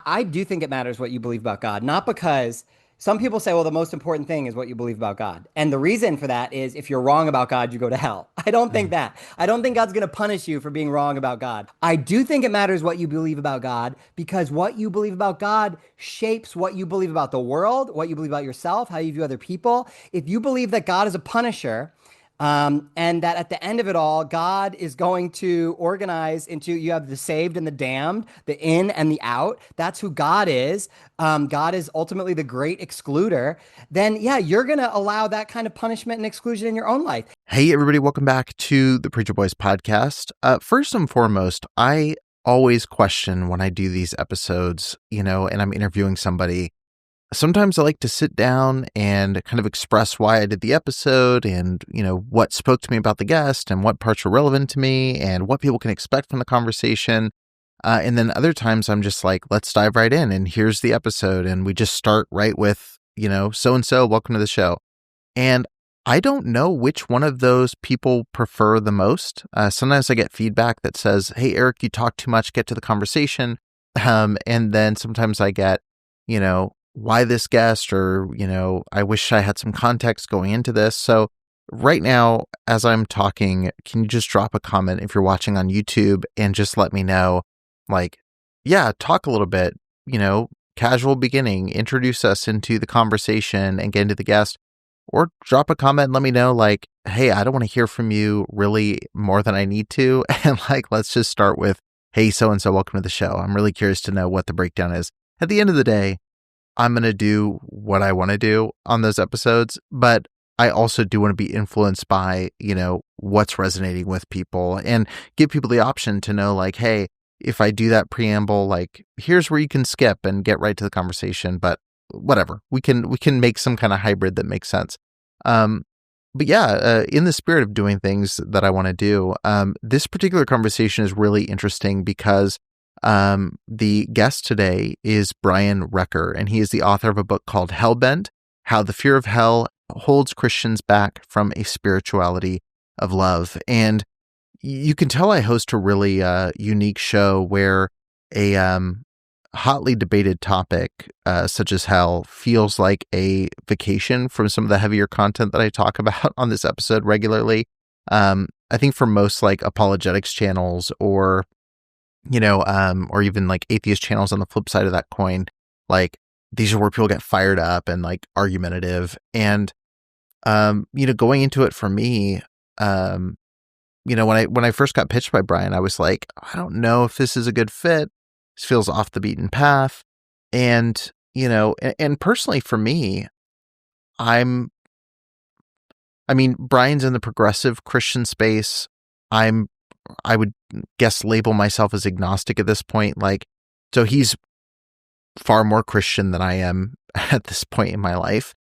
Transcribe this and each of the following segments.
I do think it matters what you believe about God, not because some people say, well, the most important thing is what you believe about God. And the reason for that is if you're wrong about God, you go to hell. I don't think Mm. that. I don't think God's going to punish you for being wrong about God. I do think it matters what you believe about God because what you believe about God shapes what you believe about the world, what you believe about yourself, how you view other people. If you believe that God is a punisher, and that at the end of it all, God is going to organize into you have the saved and the damned, the in and the out. That's who God is. God is ultimately the great excluder. Then, yeah, you're going to allow that kind of punishment and exclusion in your own life. Hey, everybody, welcome back to the Preacher Boys podcast. First and foremost, I always question when I do these episodes, and I'm interviewing somebody. Sometimes I like to sit down and kind of express why I did the episode and, what spoke to me about the guest and what parts were relevant to me and what people can expect from the conversation. And then other times I'm just like, let's dive right in and here's the episode. And we just start right with, so-and-so, welcome to the show. And I don't know which one of those people prefer the most. Sometimes I get feedback that says, hey, Eric, you talk too much, get to the conversation. And then sometimes I get, why this guest, or, I wish I had some context going into this. So right now, as I'm talking, can you just drop a comment if you're watching on YouTube and just let me know, talk a little bit, casual beginning, introduce us into the conversation and get into the guest, or drop a comment and let me know, hey, I don't want to hear from you really more than I need to. And let's just start with, hey, so-and-so, welcome to the show. I'm really curious to know what the breakdown is. At the end of the day, I'm going to do what I want to do on those episodes, but I also do want to be influenced by, what's resonating with people and give people the option to know, hey, if I do that preamble, here's where you can skip and get right to the conversation, but whatever, we can make some kind of hybrid that makes sense. But yeah, in the spirit of doing things that I want to do, this particular conversation is really interesting because the guest today is Brian Recker, and he is the author of a book called Hellbent: How the Fear of Hell Holds Christians Back from a Spirituality of Love. And you can tell I host a really unique show where a hotly debated topic such as hell feels like a vacation from some of the heavier content that I talk about on this episode regularly. I think for most apologetics channels or or even atheist channels on the flip side of that coin, these are where people get fired up and argumentative. And, going into it for me, when I first got pitched by Brian, I was like, I don't know if this is a good fit. This feels off the beaten path. And, and personally for me, Brian's in the progressive Christian space. I would guess label myself as agnostic at this point. So he's far more Christian than I am at this point in my life.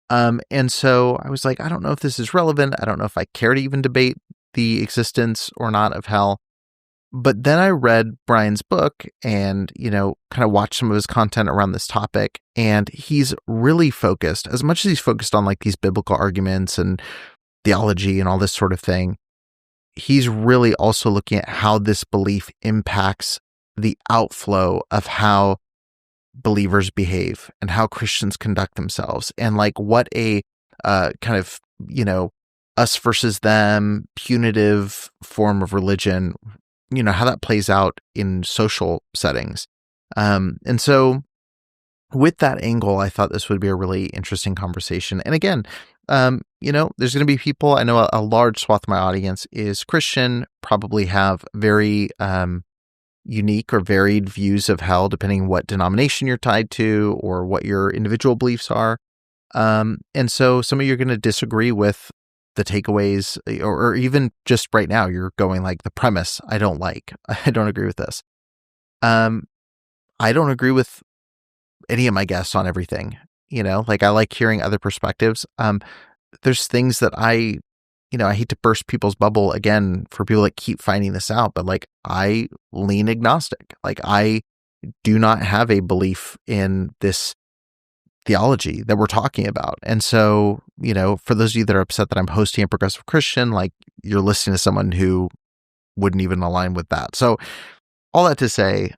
And so I was like, I don't know if this is relevant. I don't know if I care to even debate the existence or not of hell. But then I read Brian's book and, kind of watched some of his content around this topic. And he's really focused, as much as he's focused on these biblical arguments and theology and all this sort of thing, he's really also looking at how this belief impacts the outflow of how believers behave and how Christians conduct themselves, and what a kind of, us versus them punitive form of religion, how that plays out in social settings. And so with that angle, I thought this would be a really interesting conversation. And again, there's going to be people, I know a large swath of my audience is Christian, probably have very unique or varied views of hell, depending on what denomination you're tied to or what your individual beliefs are. And so some of you are going to disagree with the takeaways, or even just right now, you're going the premise, I don't agree with this. I don't agree with any of my guests on everything. I like hearing other perspectives. There's things that I hate to burst people's bubble again for people that keep finding this out, but I lean agnostic. I do not have a belief in this theology that we're talking about. And so, for those of you that are upset that I'm hosting a progressive Christian, you're listening to someone who wouldn't even align with that. So all that to say,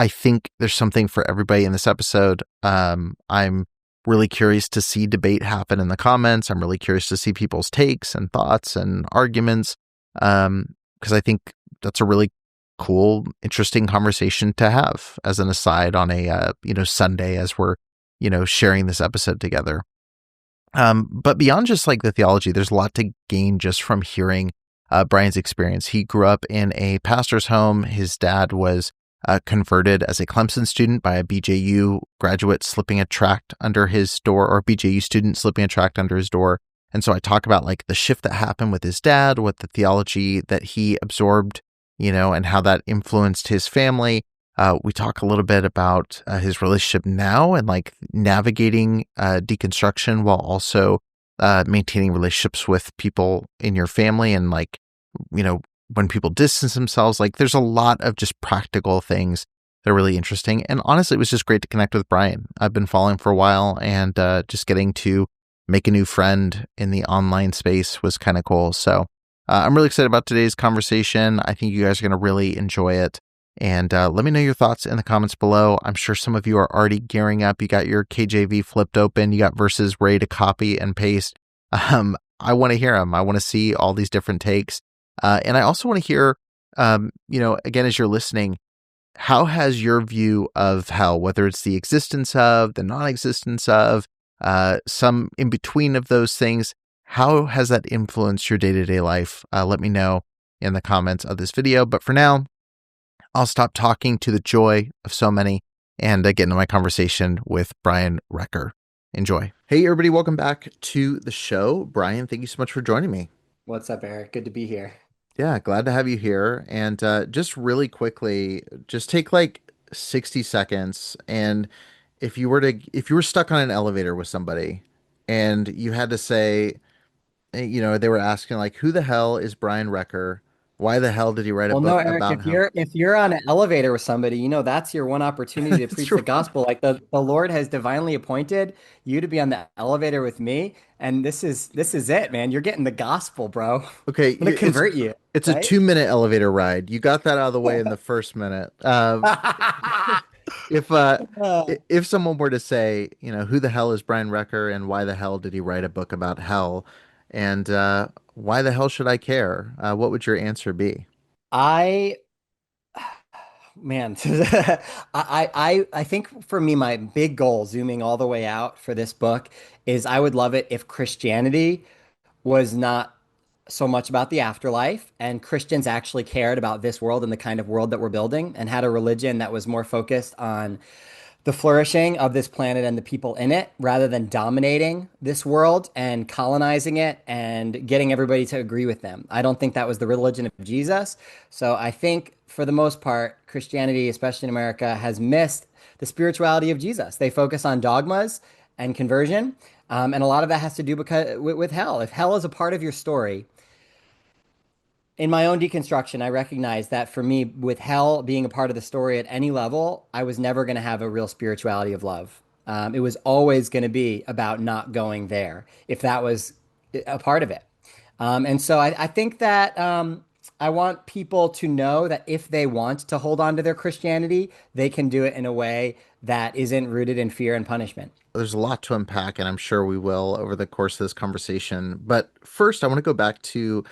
I think there's something for everybody in this episode. I'm really curious to see debate happen in the comments. I'm really curious to see people's takes and thoughts and arguments, because I think that's a really cool, interesting conversation to have as an aside on a Sunday as we're sharing this episode together. But beyond just like the theology, there's a lot to gain just from hearing Brian's experience. He grew up in a pastor's home. His dad was converted as a Clemson student by a BJU graduate slipping a tract under his door, or a BJU student slipping a tract under his door. And so I talk about like the shift that happened with his dad, what the theology that he absorbed, and how that influenced his family. We talk a little bit about his relationship now and like navigating deconstruction while also maintaining relationships with people in your family, and like, when people distance themselves. Like there's a lot of just practical things that are really interesting. And honestly, it was just great to connect with Brian. I've been following for a while, and just getting to make a new friend in the online space was kind of cool. So I'm really excited about today's conversation. I think you guys are going to really enjoy it. And let me know your thoughts in the comments below. I'm sure some of you are already gearing up. You got your KJV flipped open. You got verses ready to copy and paste. I want to hear them. I want to see all these different takes. And I also want to hear, again, as you're listening, how has your view of hell, whether it's the existence of, the non-existence of, some in between of those things, how has that influenced your day-to-day life? Let me know in the comments of this video. But for now, I'll stop talking to the joy of so many and get into my conversation with Brian Recker. Enjoy. Hey, everybody. Welcome back to the show. Brian, thank you so much for joining me. What's up, Eric? Good to be here. Yeah, glad to have you here. And just really quickly, just take like 60 seconds. And if you were stuck on an elevator with somebody and you had to say, they were asking like, who the hell is Brian Recker? Why the hell did he write a Well, no, book Eric, about him? if you're on an elevator with somebody, that's your one opportunity to That's preach the right. gospel. Like the Lord has divinely appointed you to be on the elevator with me, and this is it, man. You're getting the gospel, bro. I'm Okay, gonna convert you, it's a right? 2 minute elevator ride. You got that out of the way in the first minute. If if someone were to say, who the hell is Brian Recker and why the hell did he write a book about hell, and why the hell should I care? What would your answer be? I man, I think for me, my big goal, zooming all the way out for this book, is I would love it if Christianity was not so much about the afterlife, and Christians actually cared about this world and the kind of world that we're building, and had a religion that was more focused on the flourishing of this planet and the people in it rather than dominating this world and colonizing it and getting everybody to agree with them. I don't think that was the religion of Jesus. So I think for the most part, Christianity, especially in America, has missed the spirituality of Jesus. They focus on dogmas and conversion. And a lot of that has to do with hell. If hell is a part of your story, in my own deconstruction, I recognize that for me, with hell being a part of the story at any level, I was never going to have a real spirituality of love. It was always going to be about not going there, if that was a part of it. And so I think that I want people to know that if they want to hold on to their Christianity, they can do it in a way that isn't rooted in fear and punishment. There's a lot to unpack, and I'm sure we will over the course of this conversation. But first, I want to go back to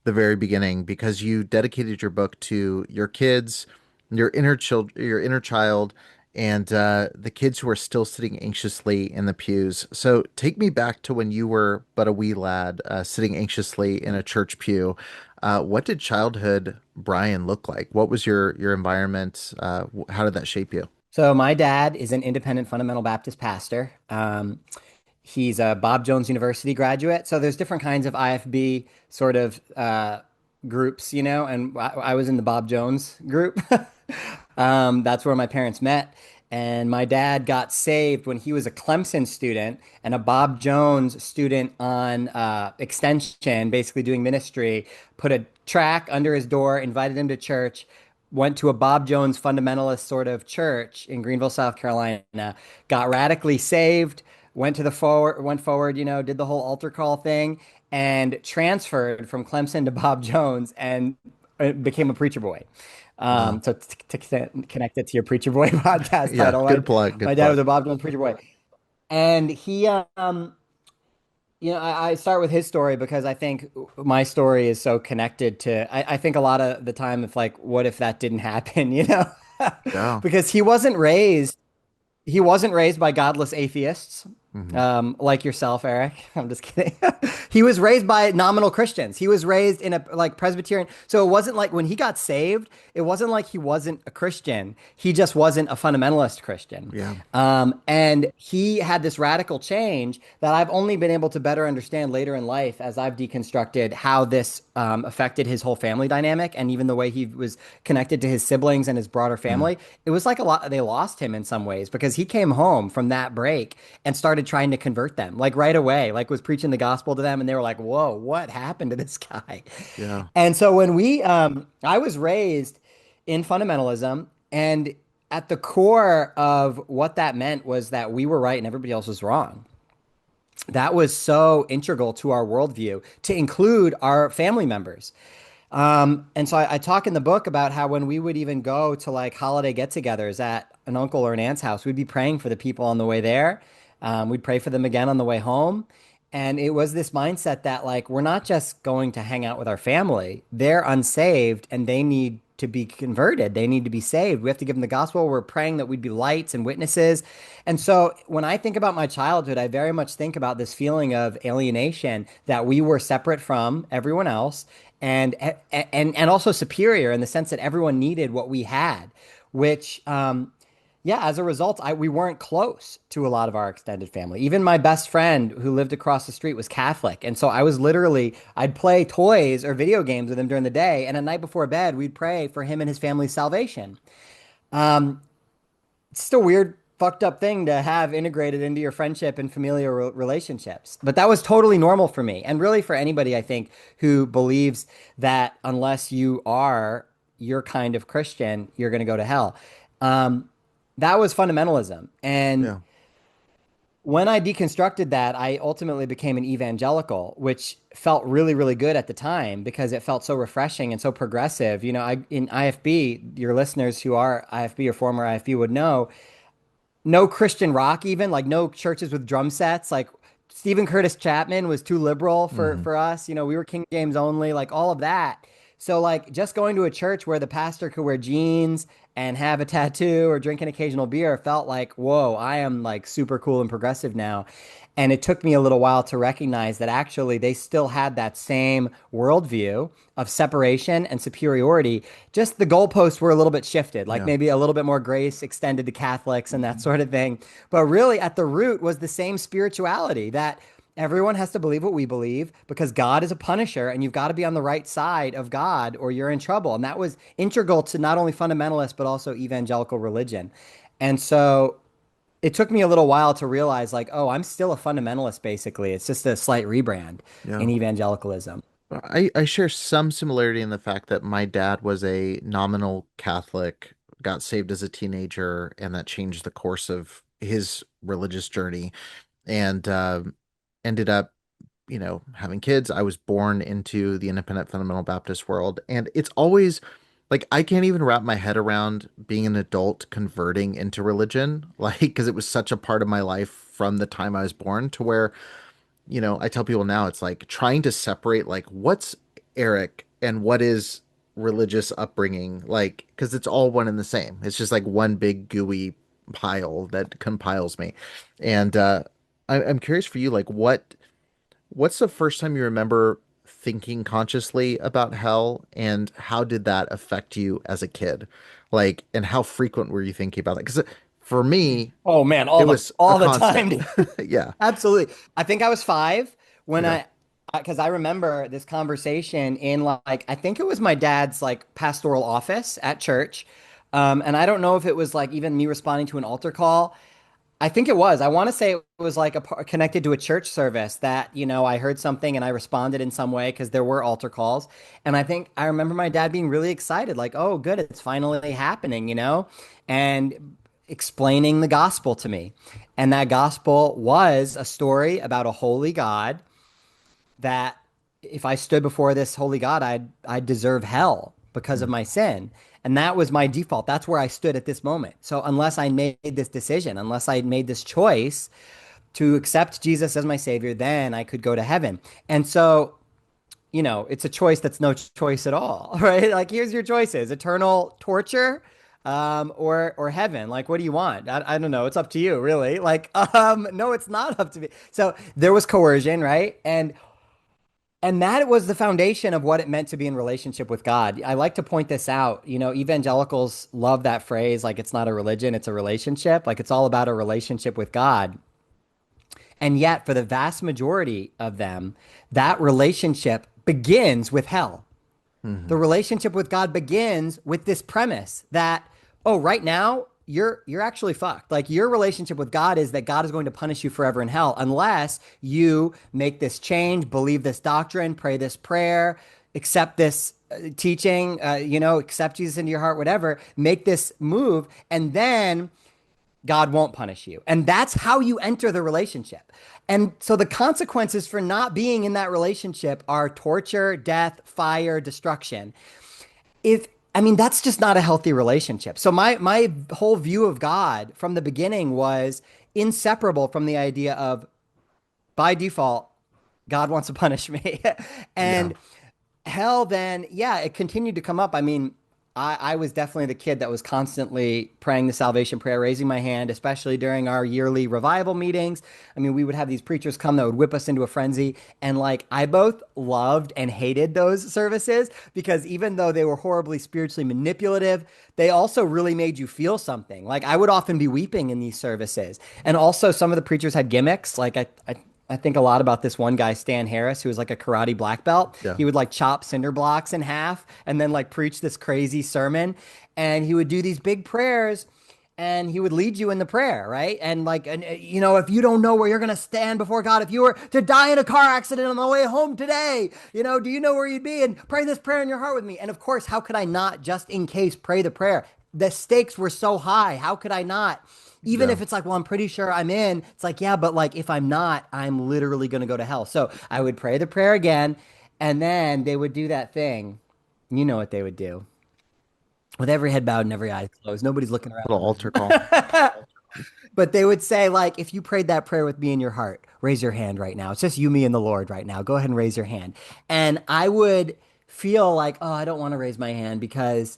the very beginning because you dedicated your book to your kids, your inner child, and the kids who are still sitting anxiously in the pews. So take me back to when you were but a wee lad, sitting anxiously in a church pew. What did childhood Brian look like? What was your environment? How did that shape you? So my dad is an independent fundamental Baptist pastor. He's a Bob Jones University graduate. So there's different kinds of IFB sort of groups, and I was in the Bob Jones group. That's where my parents met. And my dad got saved when he was a Clemson student and a Bob Jones student on extension, basically doing ministry, put a track under his door, invited him to church, went to a Bob Jones fundamentalist sort of church in Greenville, South Carolina, got radically saved, went forward, did the whole altar call thing, and transferred from Clemson to Bob Jones and became a preacher boy. Wow. To connect it to your Preacher Boy podcast Yeah. title, Good plug. my Good dad was plug. a Bob Dylan Preacher Boy, and I start with his story because I think my story is so connected to. I think a lot of the time, if like, what if that didn't happen, Yeah. because he wasn't raised by godless atheists, Hmm. like yourself, Eric. I'm just kidding. He was raised by nominal Christians. He was raised in a like Presbyterian. So it wasn't like when he got saved, it wasn't like he wasn't a Christian. He just wasn't a fundamentalist Christian. Yeah. And he had this radical change that I've only been able to better understand later in life as I've deconstructed how this affected his whole family dynamic and even the way he was connected to his siblings and his broader Mm. family. It was like a lot, they lost him in some ways because he came home from that break and started trying to convert them like right away, like was preaching the gospel to them. And they were like, whoa, what happened to this guy? Yeah. And so I was raised in fundamentalism, and at the core of what that meant was that we were right and everybody else was wrong. That was so integral to our worldview to include our family members. And so I talk in the book about how when we would even go to like holiday get-togethers at an uncle or an aunt's house, we'd be praying for the people on the way there. We'd pray for them again on the way home. And it was this mindset that like we're not just going to hang out with our family. They're unsaved and they need to be converted. They need to be saved. We have to give them the gospel. We're praying that we'd be lights and witnesses. And so when I think about my childhood, I very much think about this feeling of alienation that we were separate from everyone else and and also superior in the sense that everyone needed what we had, which yeah, as a result, we weren't close to a lot of our extended family. Even my best friend who lived across the street was Catholic. And so I was literally, I'd play toys or video games with him during the day. And at night before bed, we'd pray for him and his family's salvation. It's just a weird, fucked up thing to have integrated into your friendship and familial relationships. But that was totally normal for me. And really for anybody, I think, who believes that unless you are your kind of Christian, you're going to go to hell. Um, that was fundamentalism. And Yeah. when I deconstructed that, I ultimately became an evangelical, which felt really, really good at the time because it felt so refreshing and so progressive. In IFB, your listeners who are IFB or former IFB would know no Christian rock, even like no churches with drum sets. Like Stephen Curtis Chapman was too liberal for Hmm. for us. We were King James only, like all of that. So like just going to a church where the pastor could wear jeans and have a tattoo or drink an occasional beer felt like, whoa, I am like super cool and progressive now. And it took me a little while to recognize that actually they still had that same worldview of separation and superiority. Just the goalposts were a little bit shifted, like Yeah. maybe a little bit more grace extended to Catholics and that sort of thing. But really, at the root was the same spirituality that everyone has to believe what we believe because God is a punisher and you've got to be on the right side of God or you're in trouble. And that was integral to not only fundamentalist, but also evangelical religion. And so it took me a little while to realize, like, oh, I'm still a fundamentalist, basically. It's just a slight rebrand in Yeah. evangelicalism. I share some similarity in the fact that my dad was a nominal Catholic, got saved as a teenager, and that changed the course of his religious journey, and ended up, having kids. I was born into the independent fundamental Baptist world, and it's always like I can't even wrap my head around being an adult converting into religion, like because it was such a part of my life from the time I was born to where I tell people now it's like trying to separate like what's Eric and what is religious upbringing, like, because it's all one and the same. It's just like one big gooey pile that compiles me. And I'm curious for you, like, what's the first time you remember thinking consciously about hell, and how did that affect you as a kid? Like, and how frequent were you thinking about that? Because for me, Oh man, it all the was a all the time, constant. dude. Yeah. Absolutely. I think I was 5 when Okay. because I remember this conversation in like, I think it was my dad's like pastoral office at church. And I don't know if it was like even me responding to an altar call. I think it was. I want to say it was like connected to a church service that, I heard something and I responded in some way because there were altar calls. And I think I remember my dad being really excited, like, oh, good, it's finally happening, and explaining the gospel to me. And that gospel was a story about a holy God that if I stood before this holy God, I'd deserve hell because of my sin. And that was my default. That's where I stood at this moment. So unless I made this decision, unless I made this choice to accept Jesus as my savior, then I could go to heaven. And so, it's a choice that's no choice at all, right? Like, here's your choices: eternal torture, or heaven. Like, what do you want? I don't know. It's up to you, really. Like, no, it's not up to me. So there was coercion, right? And that was the foundation of what it meant to be in relationship with God. I like to point this out. Evangelicals love that phrase, like it's not a religion, it's a relationship. Like, it's all about a relationship with God. And yet, for the vast majority of them, that relationship begins with hell. The Hmm. relationship with God begins with this premise that, oh, right now you're actually fucked. Like, your relationship with God is that God is going to punish you forever in hell unless you make this change, believe this doctrine, pray this prayer, accept this teaching, accept Jesus into your heart, whatever, make this move, and then God won't punish you. And that's how you enter the relationship. And so the consequences for not being in that relationship are torture, death, fire, destruction. If I mean, that's just not a healthy relationship. So my whole view of God from the beginning was inseparable from the idea of, by default, God wants to punish me. Yeah. And hell, then, yeah, it continued to come up. I mean, I was definitely the kid that was constantly praying the salvation prayer, raising my hand, especially during our yearly revival meetings. I mean, we would have these preachers come that would whip us into a frenzy. And like, I both loved and hated those services because even though they were horribly spiritually manipulative, they also really made you feel something. Like, I would often be weeping in these services. And also, some of the preachers had gimmicks. Like, I think a lot about this one guy, Stan Harris, who was like a karate black belt. Yeah. He would like chop cinder blocks in half and then like preach this crazy sermon. And he would do these big prayers and he would lead you in the prayer, right? And like, if you don't know where you're going to stand before God, if you were to die in a car accident on the way home today, do you know where you'd be? And pray this prayer in your heart with me. And of course, how could I not, just in case, pray the prayer? The stakes were so high. How could I not? Even Yeah. if it's like, well, I'm pretty sure I'm in, it's like, yeah, but like, if I'm not, I'm literally going to go to hell. So I would pray the prayer again, and then they would do that thing. You know what they would do. With every head bowed and every eye closed, nobody's looking around Little the altar call. room. But they would say, like, if you prayed that prayer with me in your heart, raise your hand right now. It's just you, me, and the Lord right now. Go ahead and raise your hand. And I would feel like, oh, I don't want to raise my hand because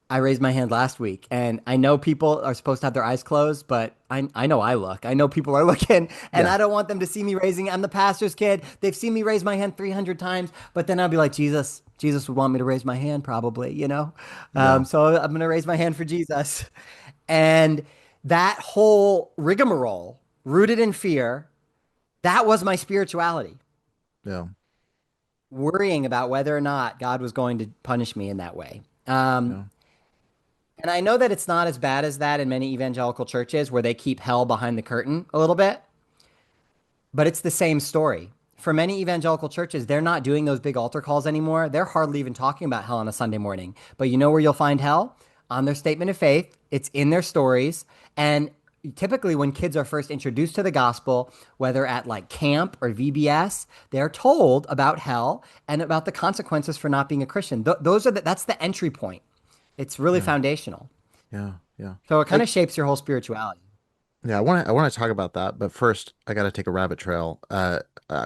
I raised my hand last week, and I know people are supposed to have their eyes closed, but I know I look. I know people are looking, and Yeah. I don't want them to see me raising. I'm the pastor's kid. They've seen me raise my hand 300 times, but then I'll be like, Jesus would want me to raise my hand, probably. Yeah. So I'm gonna raise my hand for Jesus, and that whole rigmarole, rooted in fear, that was my spirituality. Yeah. Worrying about whether or not God was going to punish me in that way. Yeah. And I know that it's not as bad as that in many evangelical churches where they keep hell behind the curtain a little bit, but it's the same story. For many evangelical churches, they're not doing those big altar calls anymore. They're hardly even talking about hell on a Sunday morning. But you know where you'll find hell? On their statement of faith. It's in their stories. And typically, when kids are first introduced to the gospel, whether at like camp or VBS, they're told about hell and about the consequences for not being a Christian. That's the entry point. It's really Yeah. foundational. Yeah. Yeah. So it kind I, of shapes your whole spirituality. yeah. I want to talk about that, but first I got to take a rabbit trail.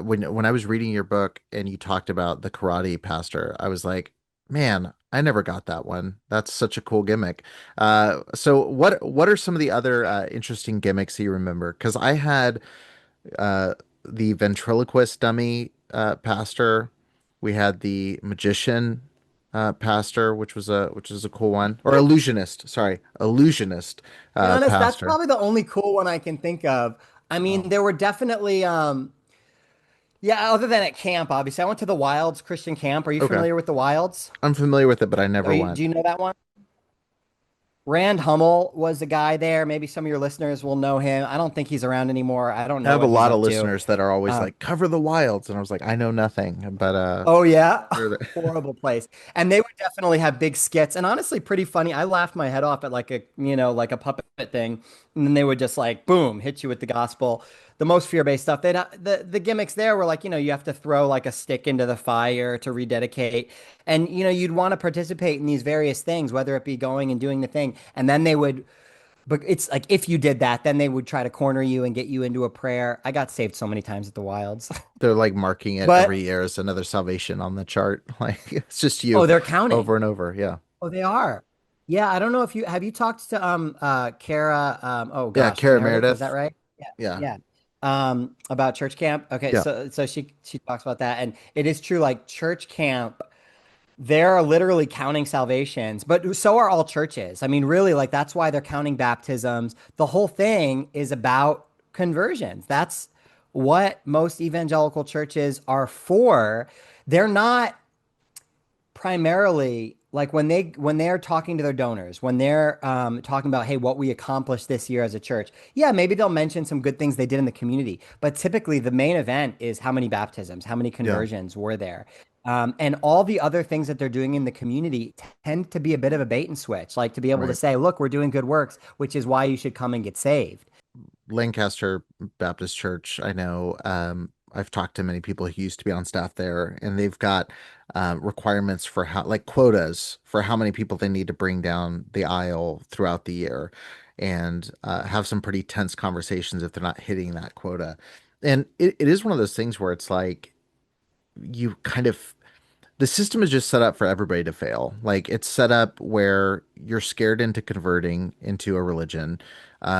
When I was reading your book and you talked about the karate pastor, I was like, man, I never got that one. That's such a cool gimmick. So what are some of the other interesting gimmicks that you remember? Because I had uh, the ventriloquist dummy pastor. We had the magician pastor, which is a cool one, or illusionist. Sorry, illusionist To be honest, that's pastor. probably the only cool one I can think of. I Oh, mean, there were definitely, yeah, other than at camp, obviously. I went to the Wilds Christian camp. Are you okay. familiar with the Wilds? I'm familiar with it, but I never went. Do you know that one? Rand Hummel was the guy there. Maybe some of your listeners will know him. I don't think he's around anymore. I don't I know have a what he's lot of up to. listeners that are always Um, like, cover the wilds, and I was like, I know nothing, but Oh yeah, sure that- horrible place. And they would definitely have big skits, and honestly, pretty funny. I laughed my head off at like a puppet thing. And then they would just like, boom, hit you with the gospel. The most fear-based stuff. They the gimmicks there were like, you have to throw like a stick into the fire to rededicate. And you'd want to participate in these various things, whether it be going and doing the thing. And then they would, but it's like if you did that, then they would try to corner you and get you into a prayer. I got saved so many times at the wilds. They're like marking it every But year as another salvation on the chart. Like it's just you oh, they're counting. over and over. Yeah. Oh, they are. Yeah, I don't know if you talked to Kara oh Yeah. gosh, Kara Meredith, is that Meredith. right? Yeah. Yeah. Yeah. About church camp. Okay, Yeah. so she talks about that and it is true like church camp they're literally counting salvations, but so are all churches. I mean, really, like that's why they're counting baptisms. The whole thing is about conversions. That's what most evangelical churches are for. They're not primarily like when they're talking to their donors, when they're talking about, hey, what we accomplished this year as a church. Yeah, maybe they'll mention some good things they did in the community, but typically the main event is how many baptisms, how many Yeah. conversions were there. And all the other things that they're doing in the community tend to be a bit of a bait and switch, like to be able to Right. say, look, we're doing good works, which is why you should come and get saved. Lancaster Baptist Church, I know, I've talked to many people who used to be on staff there, and they've got requirements for how, like quotas for how many people they need to bring down the aisle throughout the year, and have some pretty tense conversations if they're not hitting that quota. And it is one of those things where it's like you kind of the system is just set up for everybody to fail. Like it's set up where you're scared into converting into a religion.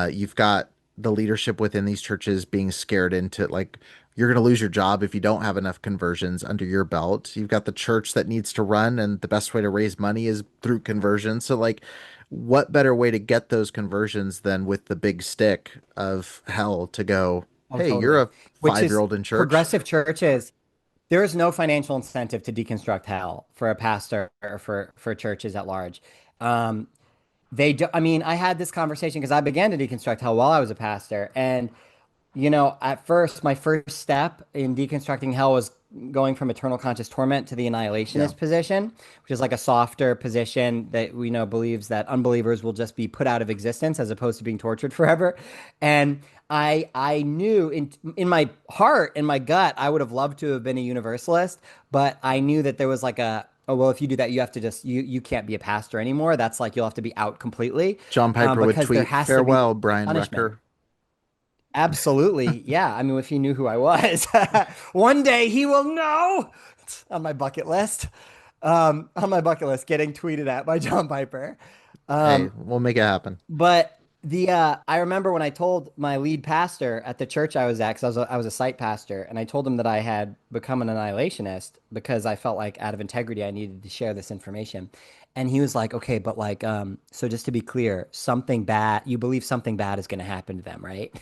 You've got the leadership within these churches being scared into like you're going to lose your job if you don't have enough conversions under your belt. You've got the church that needs to run, and the best way to raise money is through conversion. So like, what better way to get those conversions than with the big stick of hell to go, Oh, hey, you're totally. a Which 5 year is old in church. progressive churches. There is no financial incentive to deconstruct hell for a pastor or for churches at large. Um, they do, I mean, I had this conversation because I began to deconstruct hell while I was a pastor, and at first, my first step in deconstructing hell was going from eternal conscious torment to the Yeah. annihilationist position, which is like a softer position that we know believes that unbelievers will just be put out of existence as opposed to being tortured forever. And I knew in my heart, in my gut, I would have loved to have been a universalist, but I knew that there was like a oh well, if you do that, you have to just you can't be a pastor anymore. That's like you'll have to be out completely, John Piper would because there tweet, has to be farewell, Brian punishment. Recker. Absolutely. Yeah. I mean, if he knew who I was, one day he will know. It's on my bucket list. On my bucket list, getting tweeted at by John Piper. Hey, Um, we'll make it happen. but I remember when I told my lead pastor at the church I was at, because I was a site pastor, and I told him that I had become an annihilationist because I felt like out of integrity I needed to share this information. And he was like, okay, but like, so just to be clear, something bad, you believe something bad is going to happen to them, right?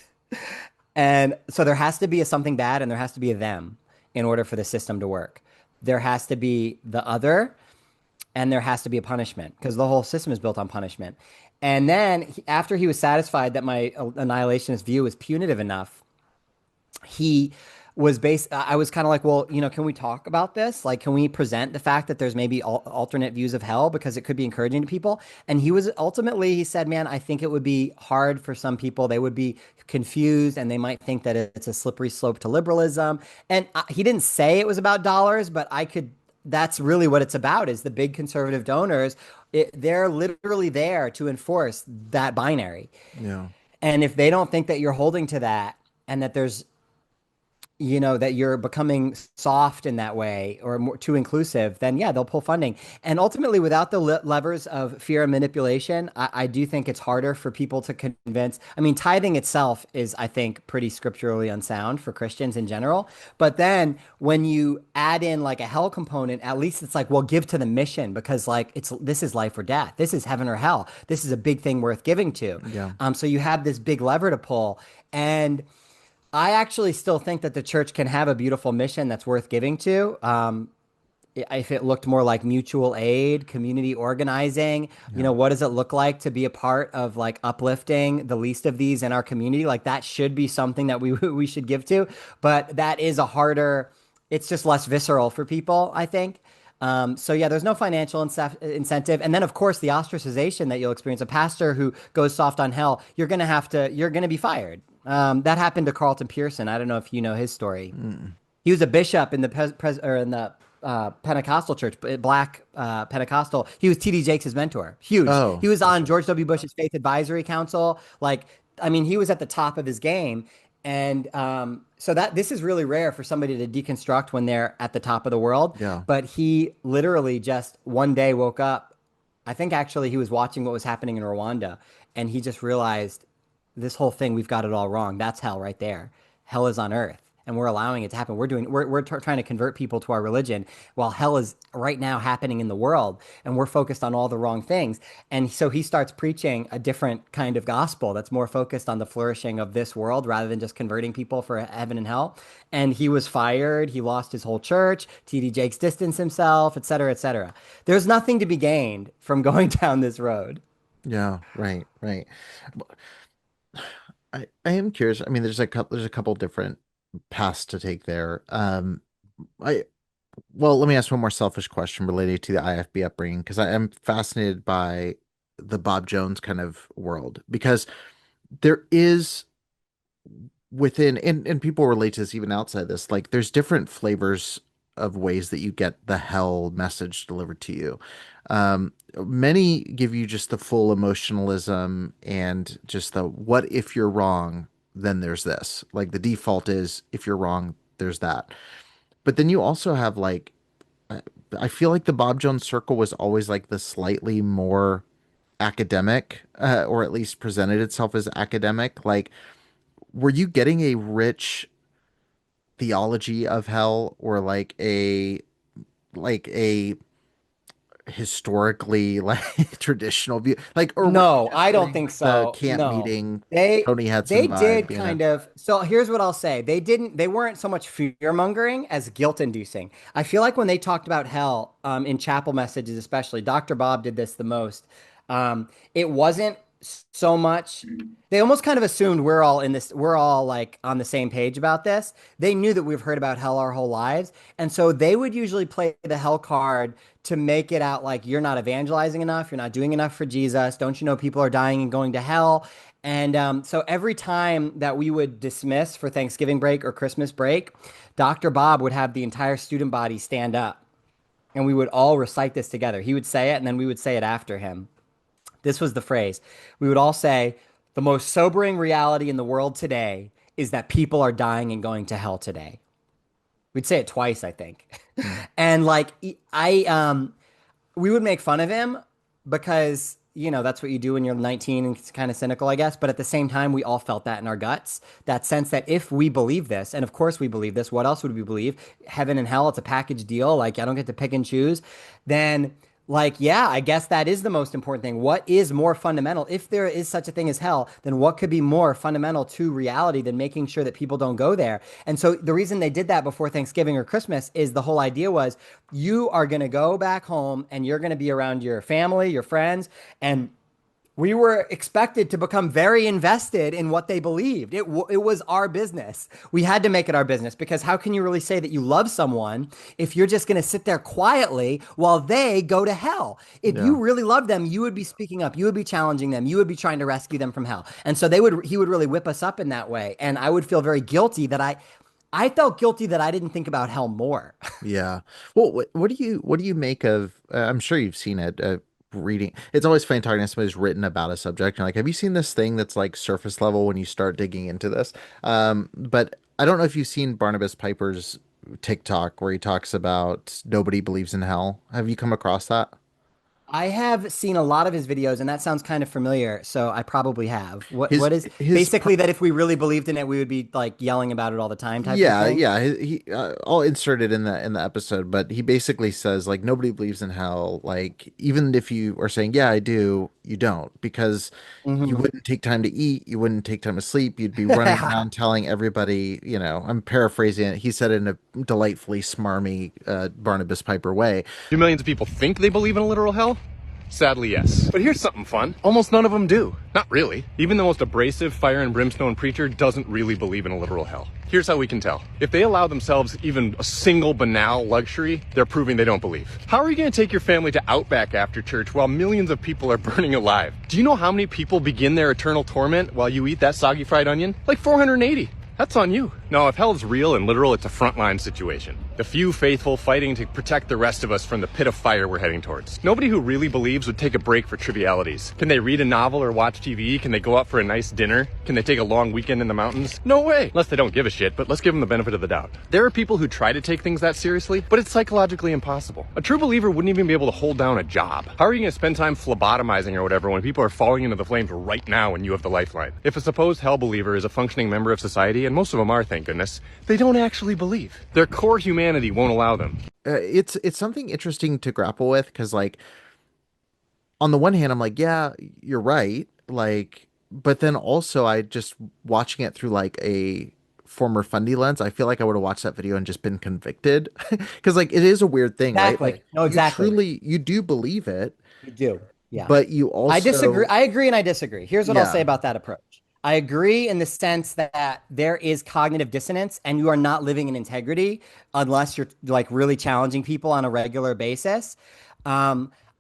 And so there has to be a something bad and there has to be a them in order for the system to work. There has to be the other and there has to be a punishment because the whole system is built on punishment. And then after he was satisfied that my annihilationist view was punitive enough, he was based I was kind of like, well, can we talk about this, like can we present the fact that there's maybe alternate views of hell because it could be encouraging to people. And he said, man, I think it would be hard for some people. They would be confused and they might think that it's a slippery slope to liberalism. And he didn't say it was about dollars, but I could that's really what it's about is the big conservative donors. They're literally there to enforce that binary. Yeah. And if they don't think that you're holding to that and that there's that you're becoming soft in that way or more too inclusive, then yeah, they'll pull funding. And ultimately, without the levers of fear and manipulation, I do think it's harder for people to convince. I mean, tithing itself is, I think, pretty scripturally unsound for Christians in general. But then when you add in like a hell component, at least it's like, well, give to the mission because like this is life or death. This is heaven or hell. This is a big thing worth giving to. Yeah. So you have this big lever to pull. And I actually still think that the church can have a beautiful mission that's worth giving to. If it looked more like mutual aid, community organizing, Yeah. what does it look like to be a part of like uplifting the least of these in our community? Like that should be something that we should give to. But that is a harder, it's just less visceral for people, I think. So yeah, there's no financial incentive, and then of course the ostracization that you'll experience. A pastor who goes soft on hell, you're gonna be fired. That happened to Carlton Pearson. I don't know if you know his story. Mm. He was a bishop in the or in the Pentecostal church, black Pentecostal. He was T.D. Jakes' mentor. Huge. He Oh, was on gotcha. George W. Bush's Faith Advisory Council. Like, I mean, he was at the top of his game. And so that this is really rare for somebody to deconstruct when they're at the top of the world. Yeah. But he literally just one day woke up. I think actually he was watching what was happening in Rwanda, and he just realized this whole thing, we've got it all wrong. That's hell right there. Hell is on earth, and we're allowing it to happen. We're trying to convert people to our religion while hell is right now happening in the world, and we're focused on all the wrong things. And so he starts preaching a different kind of gospel that's more focused on the flourishing of this world rather than just converting people for heaven and hell. And he was fired. He lost his whole church. T.D. Jakes distanced himself, et cetera, et cetera. There's nothing to be gained from going down this road. Yeah, right, right. I am curious. I mean, there's a couple different paths to take there. I Well, let me ask one more selfish question related to the IFB upbringing because I am fascinated by the Bob Jones kind of world because there is within and people relate to this even outside this, like there's different flavors of ways that you get the hell message delivered to you. Many give you just the full emotionalism and just the what if you're wrong, then there's this. Like the default is if you're wrong, there's that. But then you also have like I I feel like the Bob Jones circle was always like the slightly more academic, or at least presented itself as academic. Like, were you getting a rich theology of hell, or like a historically like traditional view, like, or were you No, just I don't getting think like the so. camp No. meeting They Tony Hudson they vibe, did you know? kind of. So here's what I'll say. They weren't so much fear-mongering as guilt-inducing. I feel like when they talked about hell, in chapel messages especially, Dr. Bob did this the most. It wasn't so much. They almost kind of assumed we're all like on the same page about this. They knew that we've heard about hell our whole lives. And so they would usually play the hell card to make it out like you're not evangelizing enough, you're not doing enough for Jesus. Don't you know people are dying and going to hell? And so every time that we would dismiss for Thanksgiving break or Christmas break, Dr. Bob would have the entire student body stand up and we would all recite this together. He would say it and then we would say it after him. This was the phrase. We would all say, the most sobering reality in the world today is that people are dying and going to hell today. We'd say it twice, I think. Mm. And like we would make fun of him because, that's what you do when you're 19 and it's kind of cynical, I guess. But at the same time, we all felt that in our guts, that sense that if we believe this, and of course we believe this, what else would we believe? Heaven and hell, it's a package deal. Like I don't get to pick and choose. Then like, yeah, I guess that is the most important thing. What is more fundamental? If there is such a thing as hell, then what could be more fundamental to reality than making sure that people don't go there? And so the reason they did that before Thanksgiving or Christmas is the whole idea was you are going to go back home and you're going to be around your family, your friends, and we were expected to become very invested in what they believed. It was our business. We had to make it our business because how can you really say that you love someone if you're just going to sit there quietly while they go to hell? If you Yeah. really love them, you would be speaking up, you would be challenging them, you would be trying to rescue them from hell. And so he would really whip us up in that way. And I would feel very guilty that I felt guilty that I didn't think about hell more. Yeah. Well, what do you make of? I'm sure you've seen it. Reading, it's always funny talking to somebody who's written about a subject. And like, have you seen this thing that's like surface level when you start digging into this? But I don't know if you've seen Barnabas Piper's TikTok where he talks about nobody believes in hell. Have you come across that? I have seen a lot of his videos, and that sounds kind of familiar, so I probably have. His What is his basically that if we really believed in it, we would be like yelling about it all the time type of Yeah, thing? yeah. I'll insert it in the episode, but he basically says like nobody believes in hell. Like even if you are saying yeah, I do, you don't because you Hmm. wouldn't take time to eat, you wouldn't take time to sleep. You'd be running around telling everybody. I'm paraphrasing it. He said it in a delightfully smarmy Barnabas Piper way. Do millions of people think they believe in a literal hell? Sadly, yes. But here's something fun. Almost none of them do. Not really. Even the most abrasive fire and brimstone preacher doesn't really believe in a literal hell. Here's how we can tell. If they allow themselves even a single banal luxury, they're proving they don't believe. How are you going to take your family to Outback after church while millions of people are burning alive? Do you know how many people begin their eternal torment while you eat that soggy fried onion? Like 480. That's on you. No, if hell is real and literal, it's a frontline situation. The few faithful fighting to protect the rest of us from the pit of fire we're heading towards. Nobody who really believes would take a break for trivialities. Can they read a novel or watch TV? Can they go out for a nice dinner? Can they take a long weekend in the mountains? No way. Unless they don't give a shit, but let's give them the benefit of the doubt. There are people who try to take things that seriously, but it's psychologically impossible. A true believer wouldn't even be able to hold down a job. How are you going to spend time phlebotomizing or whatever when people are falling into the flames right now and you have the lifeline? If a supposed hell believer is a functioning member of society, and most of them are, thank goodness, they don't actually believe. Their core humanity won't allow them. It's something interesting to grapple with because, like, on the one hand, I'm like, yeah, you're right. Like, but then also, I just watching it through like a former fundy lens, I feel like I would have watched that video and just been convicted because, like, it is a weird thing, right? Like, Exactly. No, exactly. you do believe it, You do. Yeah. but you I disagree. also, I agree and I disagree. Here's what I'll say yeah, about that approach. I agree in the sense that there is cognitive dissonance and you are not living in integrity unless you're like really challenging people on a regular basis.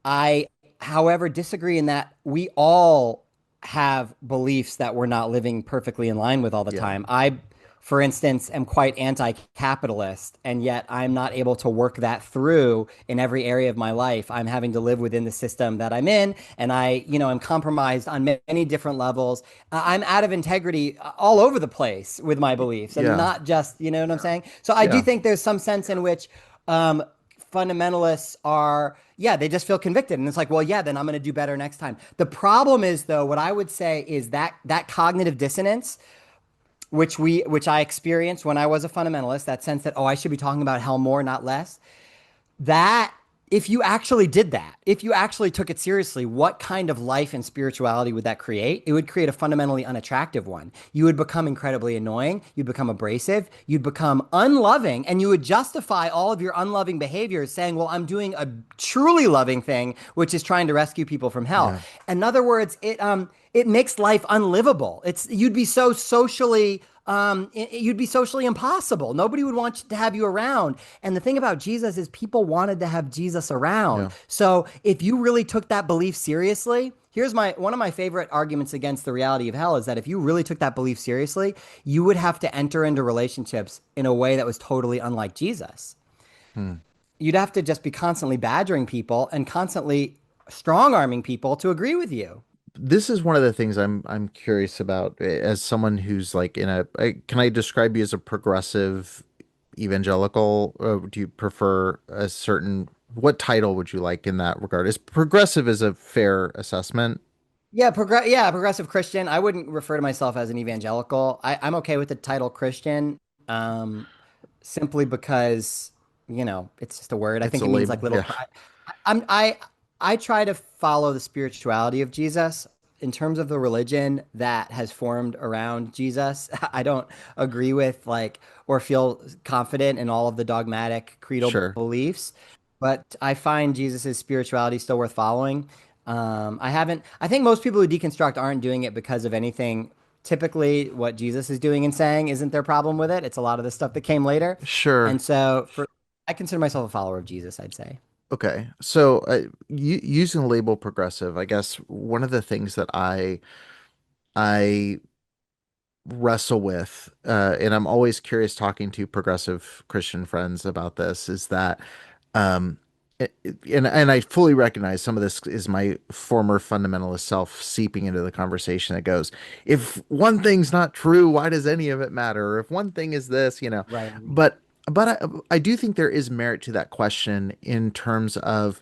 I, however, disagree in that we all have beliefs that we're not living perfectly in line with all the yeah, time. I, for instance, am quite anti-capitalist, and yet I'm not able to work that through in every area of my life. I'm having to live within the system that I'm in, and I'm compromised on many different levels. I'm out of integrity all over the place with my beliefs, and yeah, not just, you know what I'm saying? So I do yeah, think there's some sense in which um, fundamentalists are, yeah, they just feel convicted, and it's like, well, yeah, then I'm going to do better next time. The problem is, though, what I would say is that cognitive dissonance which I experienced when I was a fundamentalist, that sense that, oh, I should be talking about hell more, not less. That if you actually did that, if you actually took it seriously, what kind of life and spirituality would that create? It would create a fundamentally unattractive one. You would become incredibly annoying, you'd become abrasive, you'd become unloving, and you would justify all of your unloving behaviors saying, well, I'm doing a truly loving thing, which is trying to rescue people from hell. yeah, In other words, it makes life unlivable. It's you'd be so socially you'd be socially impossible. Nobody would want to have you around. And the thing about Jesus is people wanted to have Jesus around. yeah. So if you really took that belief seriously, here's my one of my favorite arguments against the reality of hell is that if you really took that belief seriously, you would have to enter into relationships in a way that was totally unlike Jesus. Hmm. You'd have to just be constantly badgering people and constantly strong arming people to agree with you. This is one of the things I'm curious about as someone who's like can I describe you as a progressive evangelical? Do you prefer a certain, what title would you like in that regard? Is progressive is a fair assessment? Progressive Christian. I wouldn't refer to myself as an evangelical. I'm okay with the title Christian, um, simply because, it's just a word. I It's think a it means like label. little Yeah. Christ. I'm I try to follow the spirituality of Jesus in terms of the religion that has formed around Jesus. I don't agree with like or feel confident in all of the dogmatic creedal Sure. beliefs, but I find Jesus's spirituality still worth following. I haven't. I think most people who deconstruct aren't doing it because of anything. Typically, what Jesus is doing and saying isn't their problem with it. It's a lot of the stuff that came later, Sure. and so I consider myself a follower of Jesus, I'd say. Okay. So, using the label progressive, I guess one of the things that I wrestle with, and I'm always curious talking to progressive Christian friends about this, is that, um, and I fully recognize some of this is my former fundamentalist self seeping into the conversation that goes, if one thing's not true, why does any of it matter? Or if one thing is this, Right. but I do think there is merit to that question in terms of,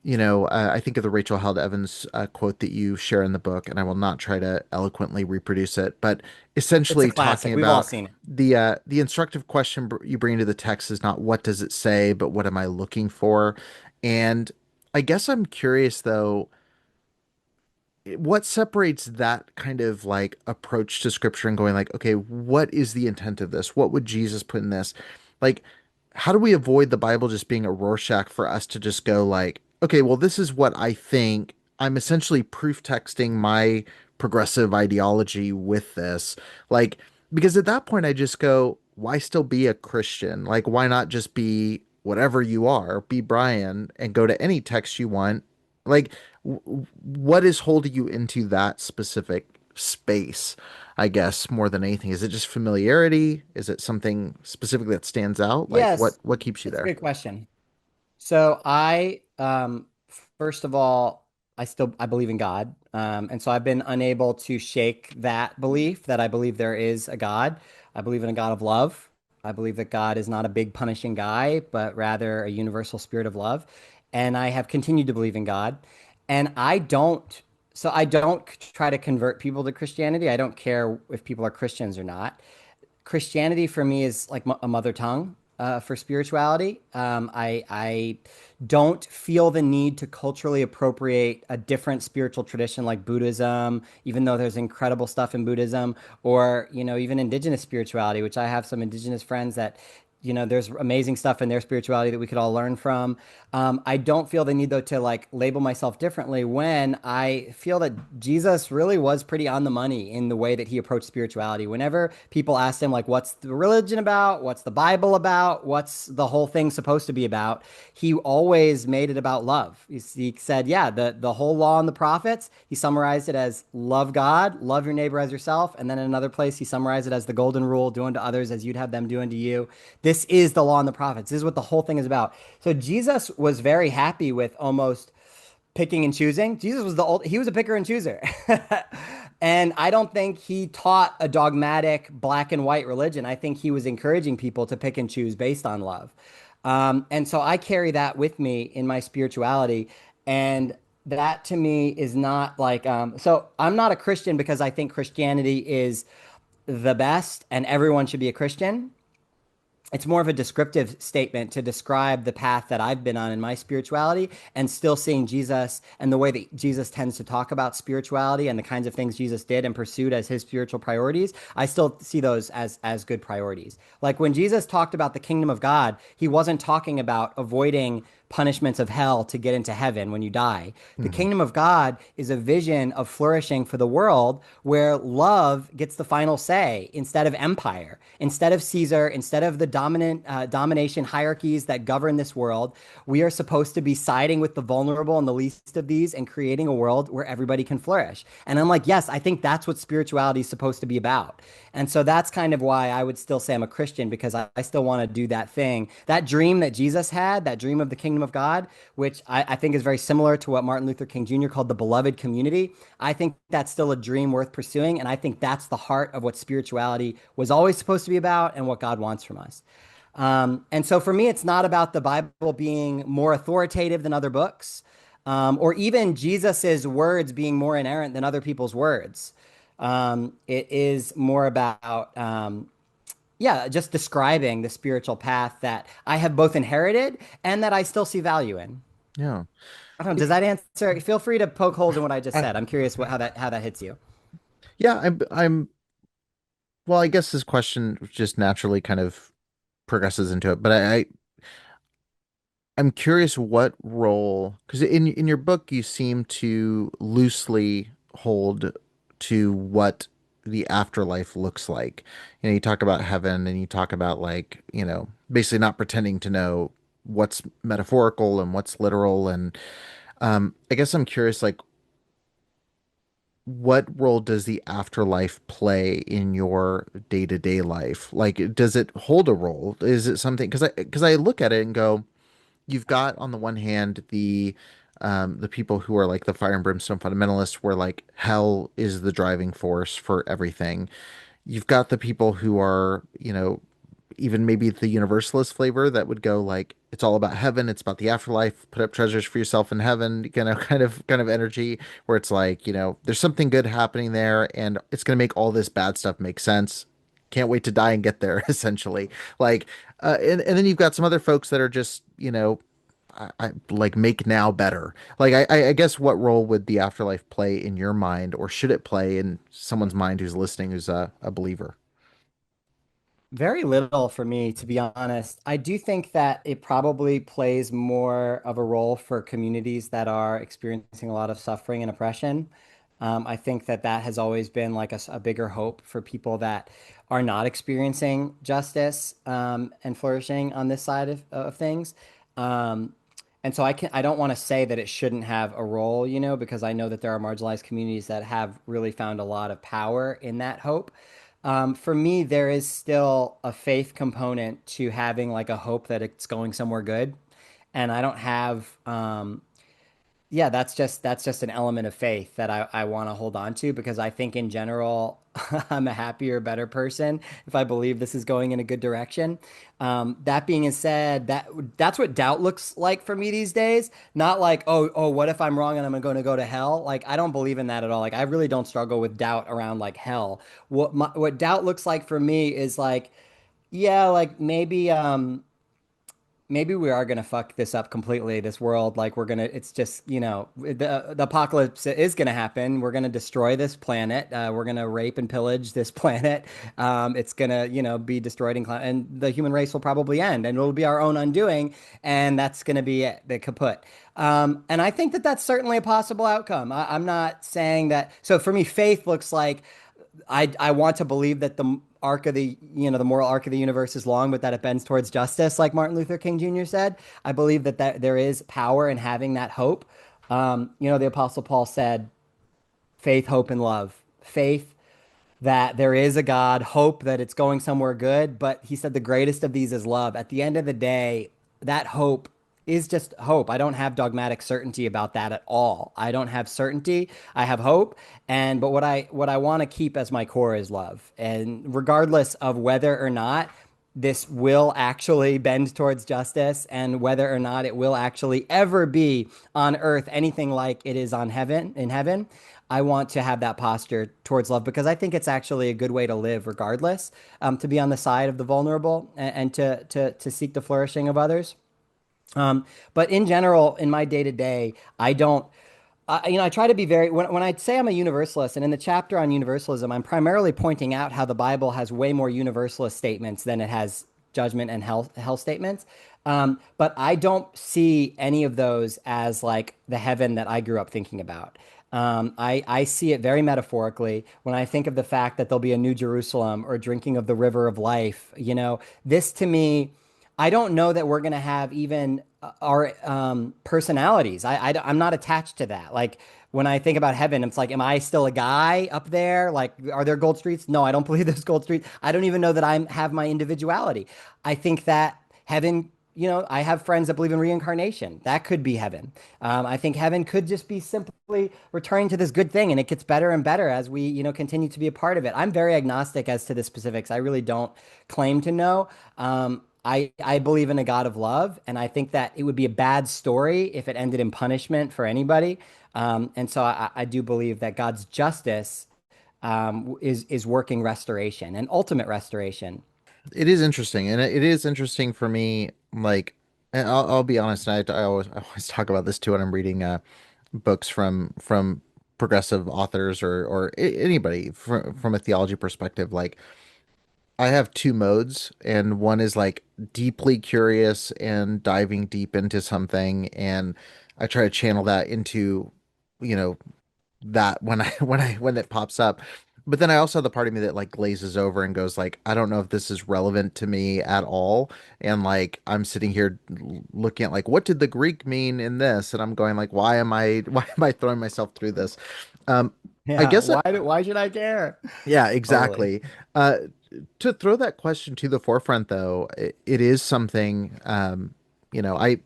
I think of the Rachel Held Evans quote that you share in the book, and I will not try to eloquently reproduce it, but It's a essentially talking classic. We've all about seen it. the instructive question you bring into the text is not what does it say, but what am I looking for? And I guess I'm curious though, what separates that kind of like approach to scripture and going like, okay, what is the intent of this? What would Jesus put in this? Like, how do we avoid the Bible just being a Rorschach for us to just go like, okay, well, this is what I think. I'm essentially proof texting my progressive ideology with this. Like, because at that point, I just go, why still be a Christian? Like, why not just be whatever you are, be Brian, and go to any text you want? Like, what is holding you into that specific space? I guess more than anything, is it just familiarity? Is it something specifically that stands out? Like, Yes, what keeps you it's a there? good question. So first of all, I believe in God, and so I've been unable to shake that belief that I believe there is a God. I believe in a God of love. I believe that God is not a big punishing guy, but rather a universal spirit of love. And I have continued to believe in God. And I don't try to convert people to Christianity. I don't care if people are Christians or not. Christianity for me is like a mother tongue for spirituality. I don't feel the need to culturally appropriate a different spiritual tradition like Buddhism, even though there's incredible stuff in Buddhism, or even indigenous spirituality, which I have some indigenous friends that there's amazing stuff in their spirituality that we could all learn from. I don't feel the need though to like label myself differently when I feel that Jesus really was pretty on the money in the way that he approached spirituality. Whenever people asked him like, "What's the religion about? What's the Bible about? What's the whole thing supposed to be about?" He always made it about love. He said, "Yeah, the whole law and the prophets." He summarized it as love God, love your neighbor as yourself, and then in another place he summarized it as the golden rule: do unto others as you'd have them do unto you. This is the law and the prophets. This is what the whole thing is about. So Jesus was very happy with almost picking and choosing. Jesus was he was a picker and chooser. And I don't think he taught a dogmatic black and white religion. I think he was encouraging people to pick and choose based on love. And so I carry that with me in my spirituality. And that to me is not like, so I'm not a Christian because I think Christianity is the best and everyone should be a Christian. It's more of a descriptive statement to describe the path that I've been on in my spirituality and still seeing Jesus and the way that Jesus tends to talk about spirituality and the kinds of things Jesus did and pursued as his spiritual priorities. I still see those as good priorities. Like when Jesus talked about the kingdom of God, he wasn't talking about avoiding punishments of hell to get into heaven when you die. The Hmm. kingdom of God is a vision of flourishing for the world where love gets the final say instead of empire, instead of Caesar, instead of the domination hierarchies that govern this world. We are supposed to be siding with the vulnerable and the least of these and creating a world where everybody can flourish. And I'm like, yes, I think that's what spirituality is supposed to be about. And so that's kind of why I would still say I'm a Christian because I still want to do that thing, that dream that Jesus had, that dream of the kingdom of God, which I think is very similar to what Martin Luther King Jr. called the beloved community. I think that's still a dream worth pursuing. And I think that's the heart of what spirituality was always supposed to be about and what God wants from us. And so for me, it's not about the Bible being more authoritative than other books, or even Jesus's words being more inerrant than other people's words. It is more about, yeah, just describing the spiritual path that I have both inherited and that I still see value in. Yeah. I don't know, does that answer? Feel free to poke holes in what I just I, said. I'm curious how that hits you. yeah, well, I guess this question just naturally kind of progresses into it, but I'm curious what role, because in your book you seem to loosely hold to what the afterlife looks like. You know, you talk about heaven and you talk about like, basically not pretending to know what's metaphorical and what's literal. And I guess I'm curious, like, what role does the afterlife play in your day-to-day life? Like, does it hold a role? Is it something? Because I look at it and go, you've got on the one hand the people who are like the fire and brimstone fundamentalists, where like hell is the driving force for everything. You've got the people who are, even maybe the universalist flavor that would go like it's all about heaven, it's about the afterlife, put up treasures for yourself in heaven, kind of energy, where it's like, there's something good happening there and it's going to make all this bad stuff make sense. Can't wait to die and get there, essentially. Like, and then you've got some other folks that are just, I like make now better. Like, I guess what role would the afterlife play in your mind, or should it play in someone's mind who's listening, who's a believer? Very little for me, to be honest. I do think that it probably plays more of a role for communities that are experiencing a lot of suffering and oppression. I think that that has always been like a bigger hope for people that are not experiencing justice and flourishing on this side of things. Um, and so I don't want to say that it shouldn't have a role, because I know that there are marginalized communities that have really found a lot of power in that hope. For me, there is still a faith component to having like a hope that it's going somewhere good. And I don't have, yeah, that's just an element of faith that I want to hold on to because I think in general, I'm a happier, better person if I believe this is going in a good direction. That being said, that's what doubt looks like for me these days. Not like, oh, what if I'm wrong and I'm going to go to hell? Like, I don't believe in that at all. Like, I really don't struggle with doubt around like hell. What doubt looks like for me is like, yeah, like maybe we are gonna fuck this up completely. This world, like it's just, the apocalypse is gonna happen. We're gonna destroy this planet. We're gonna rape and pillage this planet. It's gonna, be destroyed and the human race will probably end, and it'll be our own undoing, and that's gonna be it, the kaput. And I think that that's certainly a possible outcome. I'm not saying that. So for me, faith looks like I want to believe that the arc of the moral arc of the universe is long, but that it bends towards justice, like Martin Luther King Jr. said. I believe that there is power in having that hope. The Apostle Paul said, faith, hope, and love. Faith that there is a God, hope that it's going somewhere good. But he said the greatest of these is love. At the end of the day, that hope is just hope. I don't have dogmatic certainty about that at all. I don't have certainty. I have hope. But what I want to keep as my core is love. And regardless of whether or not this will actually bend towards justice and whether or not it will actually ever be on earth anything like it is on heaven in heaven, I want to have that posture towards love because I think it's actually a good way to live regardless, to be on the side of the vulnerable and to seek the flourishing of others. But in general, in my day to day, I don't. I try to be very, when I say I'm a universalist, and in the chapter on universalism, I'm primarily pointing out how the Bible has way more universalist statements than it has judgment and hell statements. But I don't see any of those as like the heaven that I grew up thinking about. I see it very metaphorically when I think of the fact that there'll be a new Jerusalem or drinking of the river of life. This to me, I don't know that we're going to have even our personalities. I'm not attached to that. Like when I think about heaven, it's like, am I still a guy up there? Like, are there gold streets? No, I don't believe there's gold streets. I don't even know that I have my individuality. I think that heaven, I have friends that believe in reincarnation. That could be heaven. I think heaven could just be simply returning to this good thing, and it gets better and better as we, continue to be a part of it. I'm very agnostic as to the specifics. I really don't claim to know. I believe in a God of love, and I think that it would be a bad story if it ended in punishment for anybody. And so I do believe that God's justice is working restoration and ultimate restoration. It is interesting, and it is interesting for me. Like, and I'll be honest, and I always talk about this too when I'm reading books from progressive authors or anybody from a theology perspective. Like, I have two modes, and one is like deeply curious and diving deep into something, and I try to channel that into, you know, that when it pops up. But then I also have the part of me that like glazes over and goes like, I don't know if this is relevant to me at all. And like I'm sitting here looking at like what did the Greek mean in this? And I'm going like, why am I throwing myself through this? Um, I Yeah, guess why should I care? yeah, Totally. exactly. Uh, to throw that question to the forefront, though, it is something. I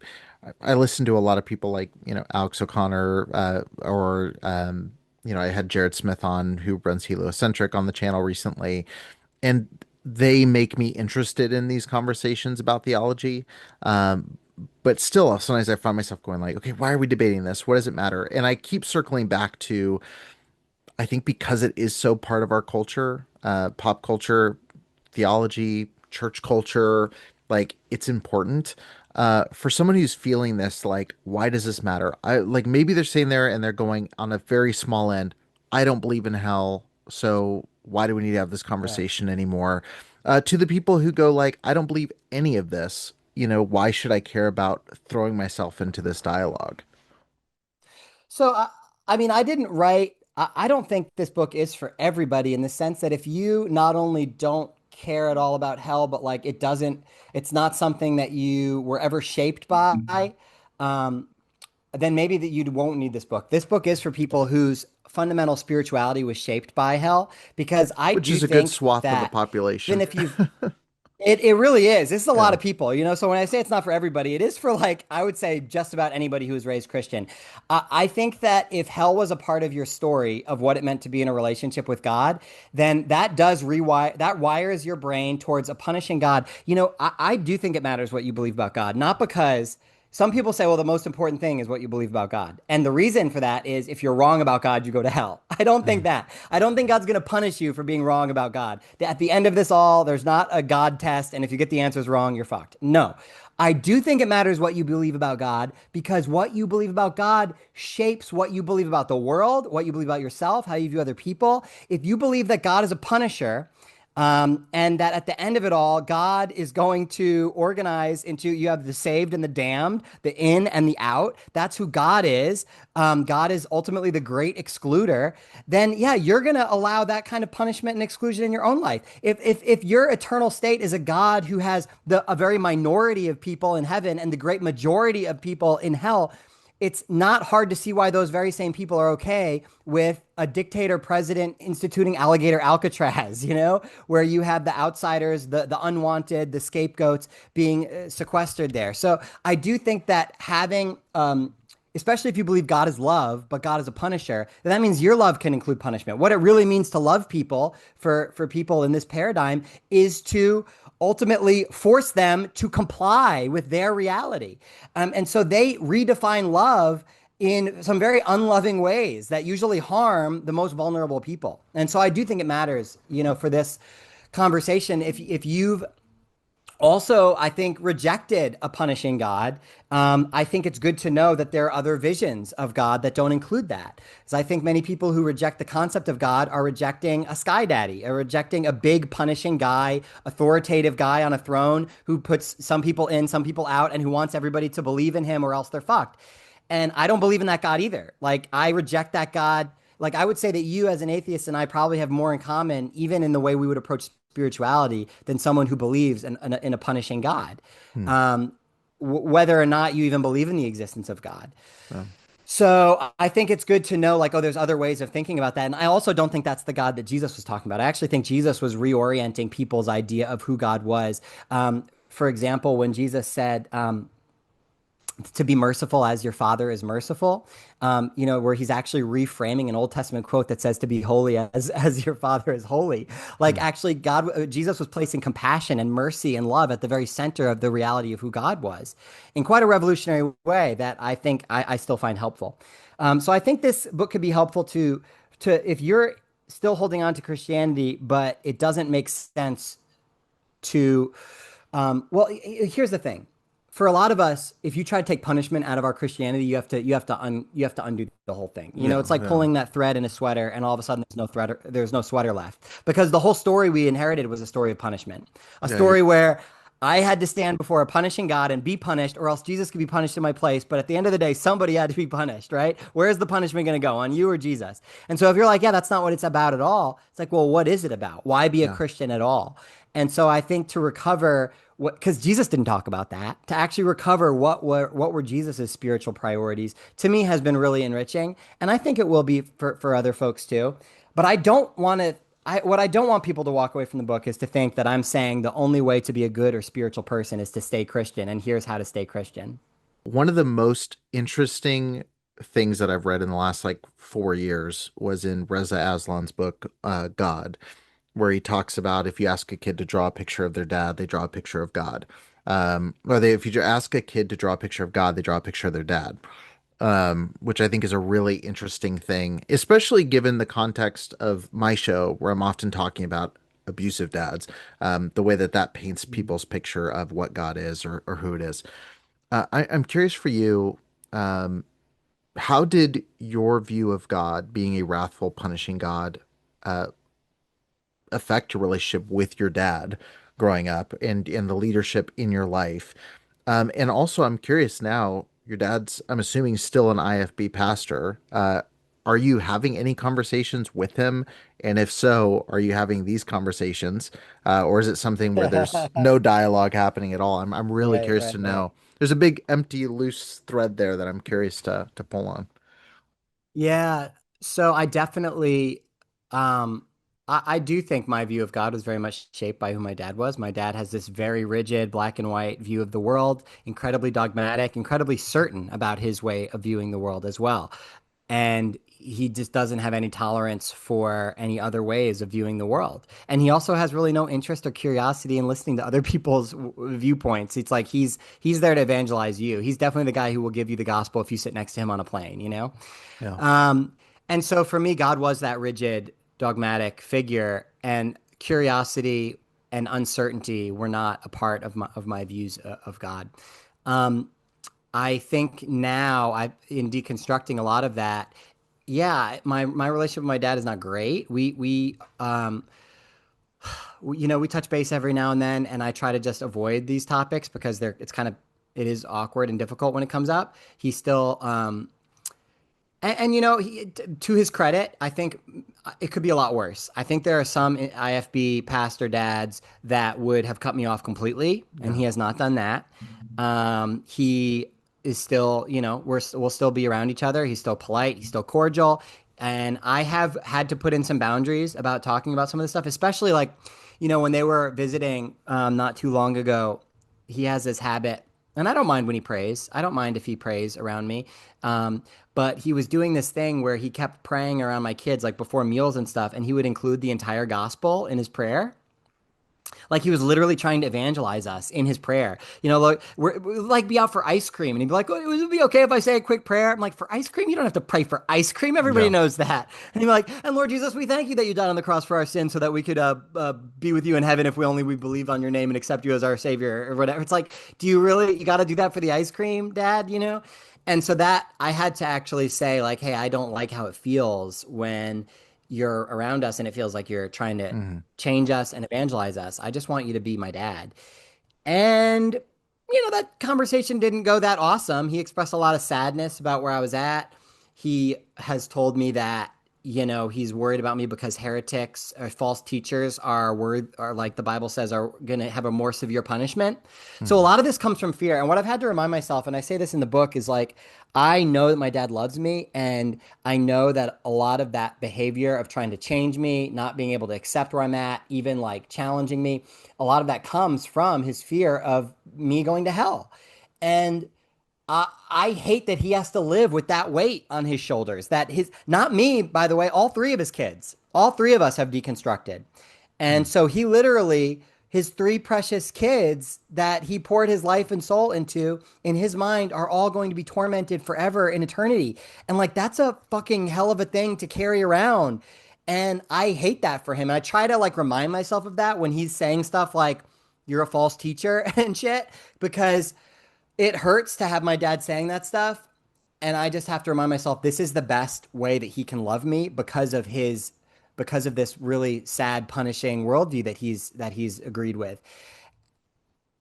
listen to a lot of people like Alex O'Connor, or I had Jared Smith on who runs Heliocentric on the channel recently, and they make me interested in these conversations about theology. But still, sometimes I find myself going like, okay, why are we debating this? What does it matter? And I keep circling back to I think because it is so part of our culture, pop culture, theology, church culture, like it's important. For someone who's feeling this, like, why does this matter? I maybe they're sitting there and they're going on a very small end. I don't believe in hell, so Why do we need to have this Right. conversation anymore? To the people who go like, I don't believe any of this. Why should I care about throwing myself into this dialogue? So, I mean, I didn't write, I don't think this book is for everybody in the sense that if you not only don't care at all about hell, but like it's not something that you were ever shaped by, um, then maybe that you won't need this book. This book is for people whose fundamental spirituality was shaped by hell, because I Which do is a good think swath of the that even population. if you've it really is. This is a lot Yeah. of people, you know. So when I say it's not for everybody, it is for like I would say just about anybody who was raised Christian. I think that if hell was a part of your story of what it meant to be in a relationship with God, then that does rewire that wires your brain towards a punishing God. You know, I do think it matters what you believe about God, not because some people say, well, the most important thing is what you believe about God. And the reason for that is if you're wrong about God, you go to hell. I don't think Mm. that. I don't think God's going to punish you for being wrong about God. At the end of this all, there's not a God test. And if you get the answers wrong, you're fucked. No. I do think it matters what you believe about God, because what you believe about God shapes what you believe about the world, what you believe about yourself, how you view other people. If you believe that God is a punisher, and that at the end of it all, God is going to organize into you have the saved and the damned, the in and the out. That's who God is. God is ultimately the great excluder. Then, yeah, you're going to allow that kind of punishment and exclusion in your own life. If your eternal state is a God who has a very minority of people in heaven and the great majority of people in hell, it's not hard to see why those very same people are okay with a dictator president instituting alligator Alcatraz, you know, where you have the outsiders, the unwanted, the scapegoats being sequestered there. So I do think that having, especially if you believe God is love, but God is a punisher, then that means your love can include punishment. What it really means to love people for people in this paradigm is to ultimately force them to comply with their reality. And so they redefine love in some very unloving ways that usually harm the most vulnerable people. And so I do think it matters, you know, for this conversation. If you've also, I think, rejected a punishing God, I think it's good to know that there are other visions of God that don't include that. Because I think many people who reject the concept of God are rejecting a sky daddy, are rejecting a big punishing guy, authoritative guy on a throne who puts some people in, some people out, and who wants everybody to believe in him or else they're fucked. And I don't believe in that God either. Like, I reject that God. Like, I would say that you, as an atheist, and I probably have more in common, even in the way we would approach spirituality, than someone who believes in a punishing God, Hmm. um, whether or not you even believe in the existence of God. Yeah. So I think it's good to know, like, oh, there's other ways of thinking about that. And I also don't think that's the God that Jesus was talking about. I actually think Jesus was reorienting people's idea of who God was. For example, when Jesus said, to be merciful as your father is merciful, you know, where he's actually reframing an Old Testament quote that says to be holy as your father is holy. Like, Hmm. actually, Jesus was placing compassion and mercy and love at the very center of the reality of who God was in quite a revolutionary way that I think I still find helpful. So I think this book could be helpful to if you're still holding on to Christianity, but it doesn't make sense to well, here's the thing. For a lot of us, if you try to take punishment out of our Christianity, you have to undo the whole thing. You know, Yeah. it's like Yeah. pulling that thread in a sweater, and all of a sudden there's no sweater left, because the whole story we inherited was a story of punishment, a Yeah. story where I had to stand before a punishing God and be punished, or else Jesus could be punished in my place. But at the end of the day, somebody had to be punished, right? Where's the punishment going to go, on you or Jesus? And so if you're like, yeah, that's not what it's about at all, it's like, well, what is it about? Why be a Yeah. Christian at all? And so I think to recover what, because Jesus didn't talk about that, to actually recover what were Jesus's spiritual priorities, to me has been really enriching, and I think it will be for other folks too. But I don't want to. What I don't want people to walk away from the book is to think that I'm saying the only way to be a good or spiritual person is to stay Christian, and here's how to stay Christian. One of the most interesting things that I've read in the last like 4 years was in Reza Aslan's book, God, where he talks about if you ask a kid to draw a picture of their dad, they draw a picture of God. If you ask a kid to draw a picture of God, they draw a picture of their dad. Which I think is a really interesting thing, especially given the context of my show, where I'm often talking about abusive dads, the way that that paints people's picture of what God is or who it is. I'm curious for you, um, how did your view of God being a wrathful, punishing God affect your relationship with your dad growing up and the leadership in your life? And also, I'm curious now, your dad's, I'm assuming, still an IFB pastor. Are you having any conversations with him? And if so, are you having these conversations? Or is it something where there's no dialogue happening at all? I'm really Right, curious right, to right. know. There's a big empty loose thread there that I'm curious to pull on. Yeah. So I definitely, um, I do think my view of God was very much shaped by who my dad was. My dad has this very rigid, black and white view of the world, incredibly dogmatic, incredibly certain about his way of viewing the world as well. And he just doesn't have any tolerance for any other ways of viewing the world. And he also has really no interest or curiosity in listening to other people's viewpoints. It's like he's there to evangelize you. He's definitely the guy who will give you the gospel if you sit next to him on a plane, you know? Yeah. Um, and so for me, God was that rigid, dogmatic figure, and curiosity and uncertainty were not a part of my views of God. Um, I think now I in deconstructing a lot of that. Yeah, my relationship with my dad is not great. We touch base every now and then, and I try to just avoid these topics because it is awkward and difficult when it comes up. He's still to his credit, I think it could be a lot worse. I think there are some IFB pastor dads that would have cut me off completely, and Yeah. he has not done that. He is still, we'll still be around each other. He's still polite. He's still cordial. And I have had to put in some boundaries about talking about some of this stuff, especially like, when they were visiting not too long ago, he has this habit, and I don't mind when he prays. I don't mind if he prays around me. Um, but he was doing this thing where he kept praying around my kids, like before meals and stuff, and he would include the entire gospel in his prayer. Like he was literally trying to evangelize us in his prayer. Like we're like be out for ice cream, and he'd be like, "Oh, would it be okay if I say a quick prayer?" I'm like, "For ice cream, you don't have to pray for ice cream. Everybody Yeah. knows that." And he'd be like, "And Lord Jesus, we thank you that you died on the cross for our sins, so that we could be with you in heaven if we believe on your name and accept you as our Savior or whatever." It's like, do you really you got to do that for the ice cream, Dad? And so that I had to actually say like, "Hey, I don't like how it feels when." You're around us and it feels like you're trying to Hmm. change us and evangelize us. I just want you to be my dad. And, that conversation didn't go that awesome. He expressed a lot of sadness about where I was at. He has told me that, he's worried about me because heretics or false teachers are like the Bible says, are going to have a more severe punishment. So a Hmm. lot of this comes from fear. And what I've had to remind myself, and I say this in the book, is like, I know that my dad loves me, and I know that a lot of that behavior of trying to change me, not being able to accept where I'm at, even like challenging me, a lot of that comes from his fear of me going to hell. And I hate that he has to live with that weight on his shoulders. Not me, by the way, all three of his kids, all three of us have deconstructed. Hmm. And so he literally, his three precious kids that he poured his life and soul into, in his mind, are all going to be tormented forever in eternity. And like, that's a fucking hell of a thing to carry around. And I hate that for him. And I try to like remind myself of that when he's saying stuff like, you're a false teacher and shit, because it hurts to have my dad saying that stuff. And I just have to remind myself this is the best way that he can love me because of this really sad, punishing worldview that he's agreed with.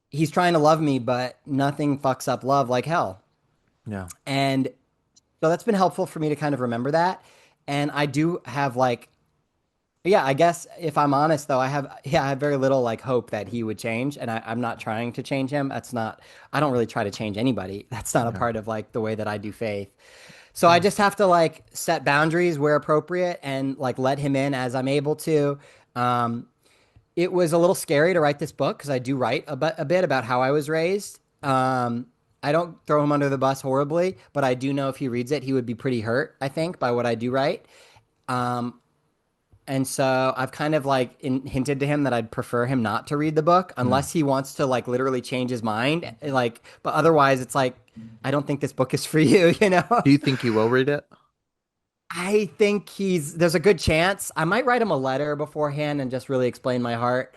He's trying to love me, but nothing fucks up love like hell. Yeah. And so that's been helpful for me to kind of remember that. And I do have like, yeah, I guess if I'm honest though, I have very little like hope that he would change. And I'm not trying to change him. I don't really try to change anybody. That's not a Yeah. part of like the way that I do faith. So I Yeah. just have to like set boundaries where appropriate and like let him in as I'm able to. Um, it was a little scary to write this book because I do write a bit about how I was raised. I don't throw him under the bus horribly, but I do know if he reads it, he would be pretty hurt, I think, by what I do write. Um, and so I've kind of like hinted to him that I'd prefer him not to read the book Hmm. unless he wants to like literally change his mind. Like, but otherwise, it's like, I don't think this book is for you, you know? Do you think he will read it? I think there's a good chance. I might write him a letter beforehand and just really explain my heart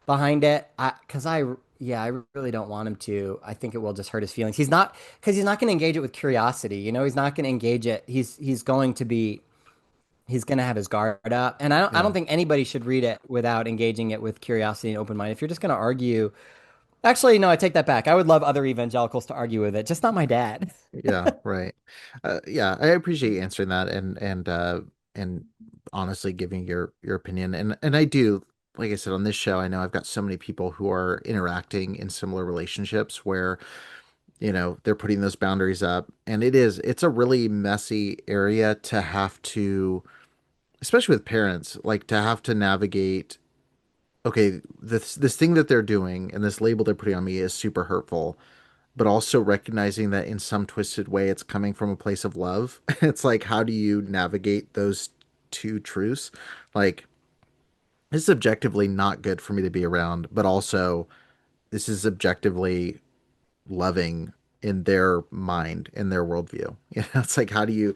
behind it. Yeah, I really don't want him to. I think it will just hurt his feelings. Because he's not going to engage it with curiosity. He's not going to engage it. He's going to be He's going to have his guard up. And I Yeah. don't think anybody should read it without engaging it with curiosity and open mind. If you're just going to argue, actually, no, I take that back. I would love other evangelicals to argue with it, just not my dad. Yeah, right. Yeah, I appreciate you answering that and honestly giving your opinion. And I do, like I said on this show, I know I've got so many people who are interacting in similar relationships where, they're putting those boundaries up, and it's a really messy area to have to, especially with parents, like to have to navigate, okay, this thing that they're doing and this label they're putting on me is super hurtful, but also recognizing that in some twisted way it's coming from a place of love. It's like, how do you navigate those two truths? Like, this is objectively not good for me to be around, but also this is objectively loving in their mind, in their worldview. It's like, how do you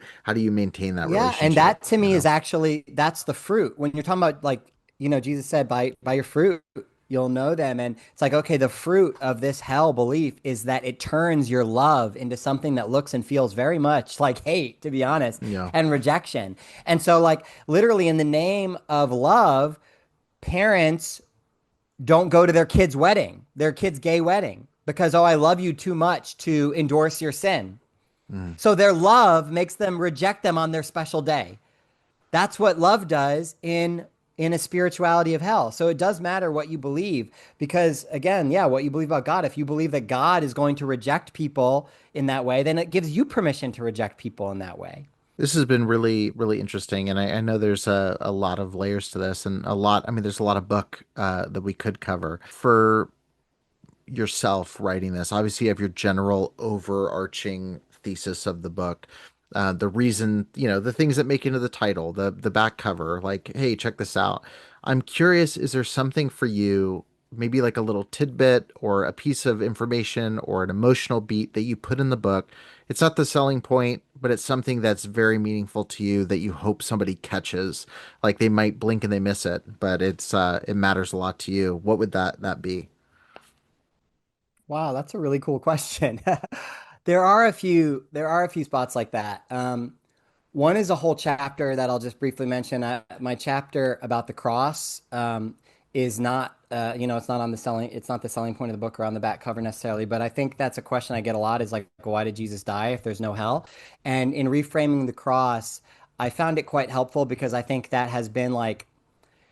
maintain that Yeah, and relationship? that to me is actually that's the fruit. When you're talking about like, Jesus said by your fruit you'll know them, and it's like, okay, the fruit of this hell belief is that it turns your love into something that looks and feels very much like hate, to be honest, Yeah. and rejection. And so like literally in the name of love, parents don't go to their kid's wedding, their kid's gay wedding, because oh, I love you too much to endorse your sin. Mm. So their love makes them reject them on their special day. That's what love does in a spirituality of hell. So it does matter what you believe because again, yeah, what you believe about God, if you believe that God is going to reject people in that way, then it gives you permission to reject people in that way. This has been really, really interesting. And I know there's a lot of layers to this and I mean, there's a lot of book that we could cover. For yourself writing this, obviously you have your general overarching thesis of the book. The reason, the things that make into the title, the back cover, like, hey, check this out. I'm curious, is there something for you, maybe like a little tidbit or a piece of information or an emotional beat that you put in the book? It's not the selling point, but it's something that's very meaningful to you that you hope somebody catches. Like they might blink and they miss it, but it matters a lot to you. What would that be? Wow, that's a really cool question. There are a few spots like that. One is a whole chapter that I'll just briefly mention. My chapter about the cross is not, it's not on it's not the selling point of the book or on the back cover necessarily, but I think that's a question I get a lot is like, why did Jesus die if there's no hell? And in reframing the cross, I found it quite helpful because I think that has been like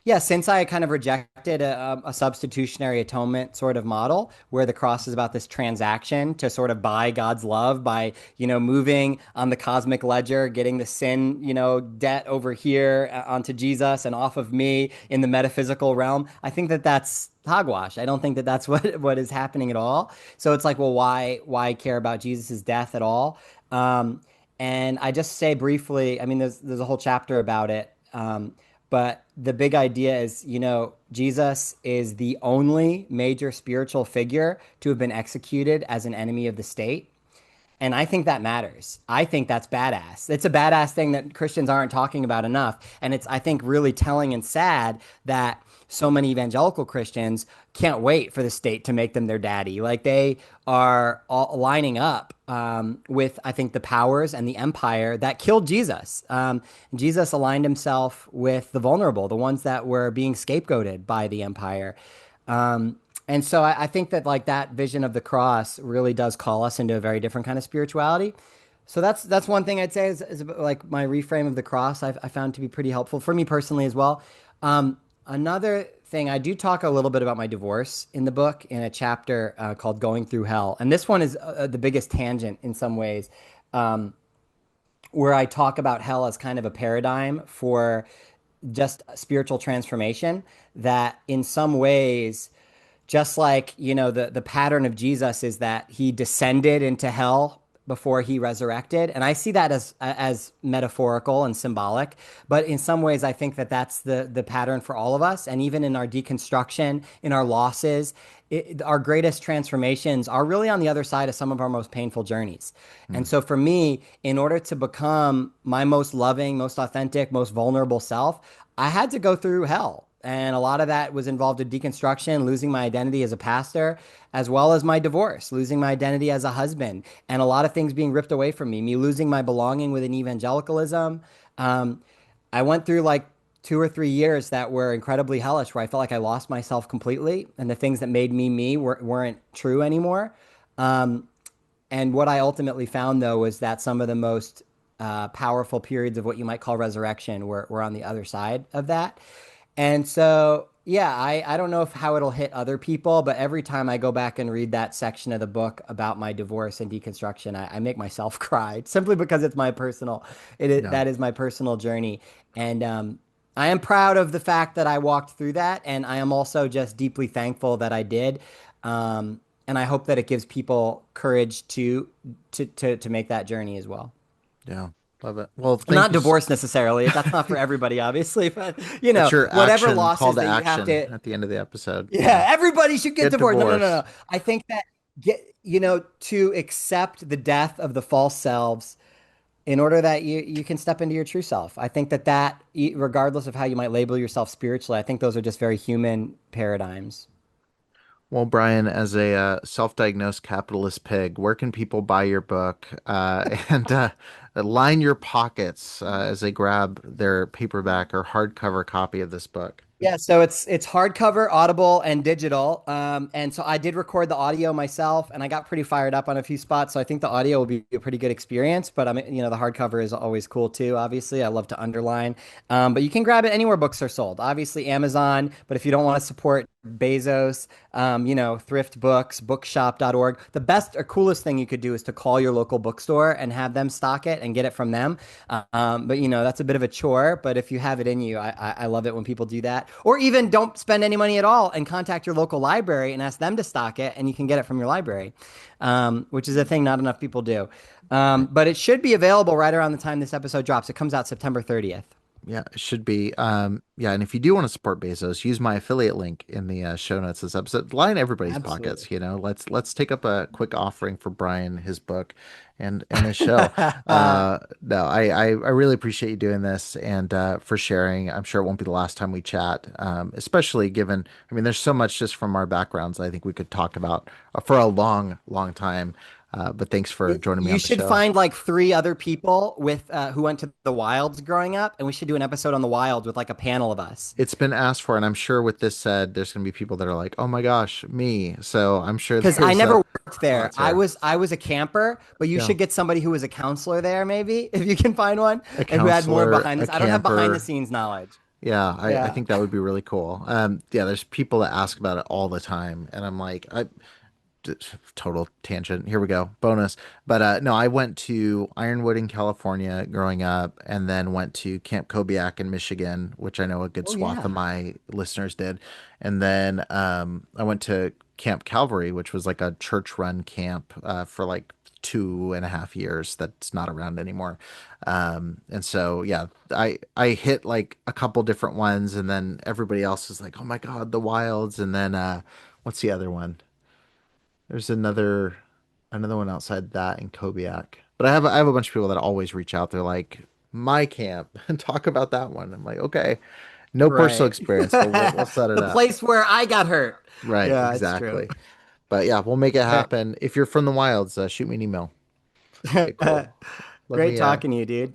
yeah, since I kind of rejected a substitutionary atonement sort of model where the cross is about this transaction to sort of buy God's love by, moving on the cosmic ledger, getting the sin, debt over here onto Jesus and off of me in the metaphysical realm. I think that that's hogwash. I don't think that that's what is happening at all. So it's like, well, why care about Jesus's death at all? Um, and I just say briefly, I mean, there's a whole chapter about it. But the big idea is, Jesus is the only major spiritual figure to have been executed as an enemy of the state. And I think that matters. I think that's badass. It's a badass thing that Christians aren't talking about enough. And it's, I think, really telling and sad that so many evangelical Christians can't wait for the state to make them their daddy. Like they are all lining up with, I think, the powers and the empire that killed Jesus. Jesus aligned himself with the vulnerable, the ones that were being scapegoated by the empire. And so I think that like that vision of the cross really does call us into a very different kind of spirituality. So that's one thing I'd say is like my reframe of the cross I found to be pretty helpful for me personally as well. Another thing, I do talk a little bit about my divorce in the book in a chapter called Going Through Hell. And this one is the biggest tangent in some ways, where I talk about hell as kind of a paradigm for just spiritual transformation that in some ways just like the pattern of Jesus is that he descended into hell before he resurrected, and I see that as metaphorical and symbolic, but in some ways I think that that's the pattern for all of us, and even in our deconstruction, in our losses, our greatest transformations are really on the other side of some of our most painful journeys. Hmm. And so for me, in order to become my most loving, most authentic, most vulnerable self, I had to go through hell. And a lot of that was involved in deconstruction, losing my identity as a pastor, as well as my divorce, losing my identity as a husband, and a lot of things being ripped away from me losing my belonging within evangelicalism. Um, I went through like 2 or 3 years that were incredibly hellish, where I felt like I lost myself completely, and the things that made me me weren't true anymore. Um, and what I ultimately found, though, was that some of the most powerful periods of what you might call resurrection were on the other side of that. And so, yeah, I don't know if how it'll hit other people, but every time I go back and read that section of the book about my divorce and deconstruction, I make myself cry simply because it's my personal, Yeah. that is my personal journey. And I am proud of the fact that I walked through that. And I am also just deeply thankful that I did. And I hope that it gives people courage to make that journey as well. Yeah. Love it. Well, I'm thank not you. divorced necessarily. That's not for everybody, obviously, but That's your whatever action call losses to that you have action to, at the end of the episode. Yeah. yeah, everybody should get Get divorced. No, no, no, no. divorced. I think that to accept the death of the false selves in order that you can step into your true self. I think that regardless of how you might label yourself spiritually, I think those are just very human paradigms. Well, Brian, as a self-diagnosed capitalist pig, where can people buy your book and line your pockets as they grab their paperback or hardcover copy of this book? Yeah, so it's hardcover, Audible, and digital. And so I did record the audio myself, and I got pretty fired up on a few spots. So I think the audio will be a pretty good experience. But I mean, the hardcover is always cool too. Obviously, I love to underline. But you can grab it anywhere books are sold. Obviously, Amazon. But if you don't want to support Bezos, thrift books, bookshop.org. The best or coolest thing you could do is to call your local bookstore and have them stock it and get it from them. But that's a bit of a chore. But if you have it in you, I love it when people do that. Or even don't spend any money at all and contact your local library and ask them to stock it, and you can get it from your library, which is a thing not enough people do. Right. But it should be available right around the time this episode drops. It comes out September 30th. Yeah, it should be. Yeah, and if you do want to support Bezos, use my affiliate link in the show notes of this episode. Line everybody's Absolutely. pockets. Let's take up a quick offering for Brian, his book, and his show. No, I really appreciate you doing this and for sharing. I'm sure it won't be the last time we chat. Especially given, I mean, there's so much just from our backgrounds I think we could talk about for a long, long time. But thanks for joining me You on the should show. find like three other people with who went to the wilds growing up, and we should do an episode on the wilds with like a panel of us. It's been asked for, and I'm sure with this said, there's going to be people that are like, "Oh my gosh, me!" So I'm sure Because I there's never worked there. thoughts I here. was I was a camper, but you Yeah, should get somebody who was a counselor there, maybe if you can find one, a and who had more counselor, behind a this. I don't have behind the camper. scenes knowledge. Yeah, I Yeah. think that would be really cool. Yeah, there's people that ask about it all the time, and I'm like, total tangent. Here we go. Bonus. But no, I went to Ironwood in California growing up and then went to Camp Kobiak in Michigan, which I know a good Oh swath of yeah. my listeners did. And then I went to Camp Calvary, which was like a church run camp for like 2.5 years that's not around anymore. And so yeah, I hit like a couple different ones and then everybody else is like, oh my God, the wilds. And then what's the other one? There's another one outside that in Kobiak. But I have a bunch of people that always reach out. They're like, my camp, and talk about that one. I'm like, okay, no personal Right. experience, but we'll set it The up. place where I got hurt. Right, Yeah, it's true. exactly. But yeah, we'll make it happen. If you're from the wilds, shoot me an email. Okay, cool. Let Great me talking to you, dude.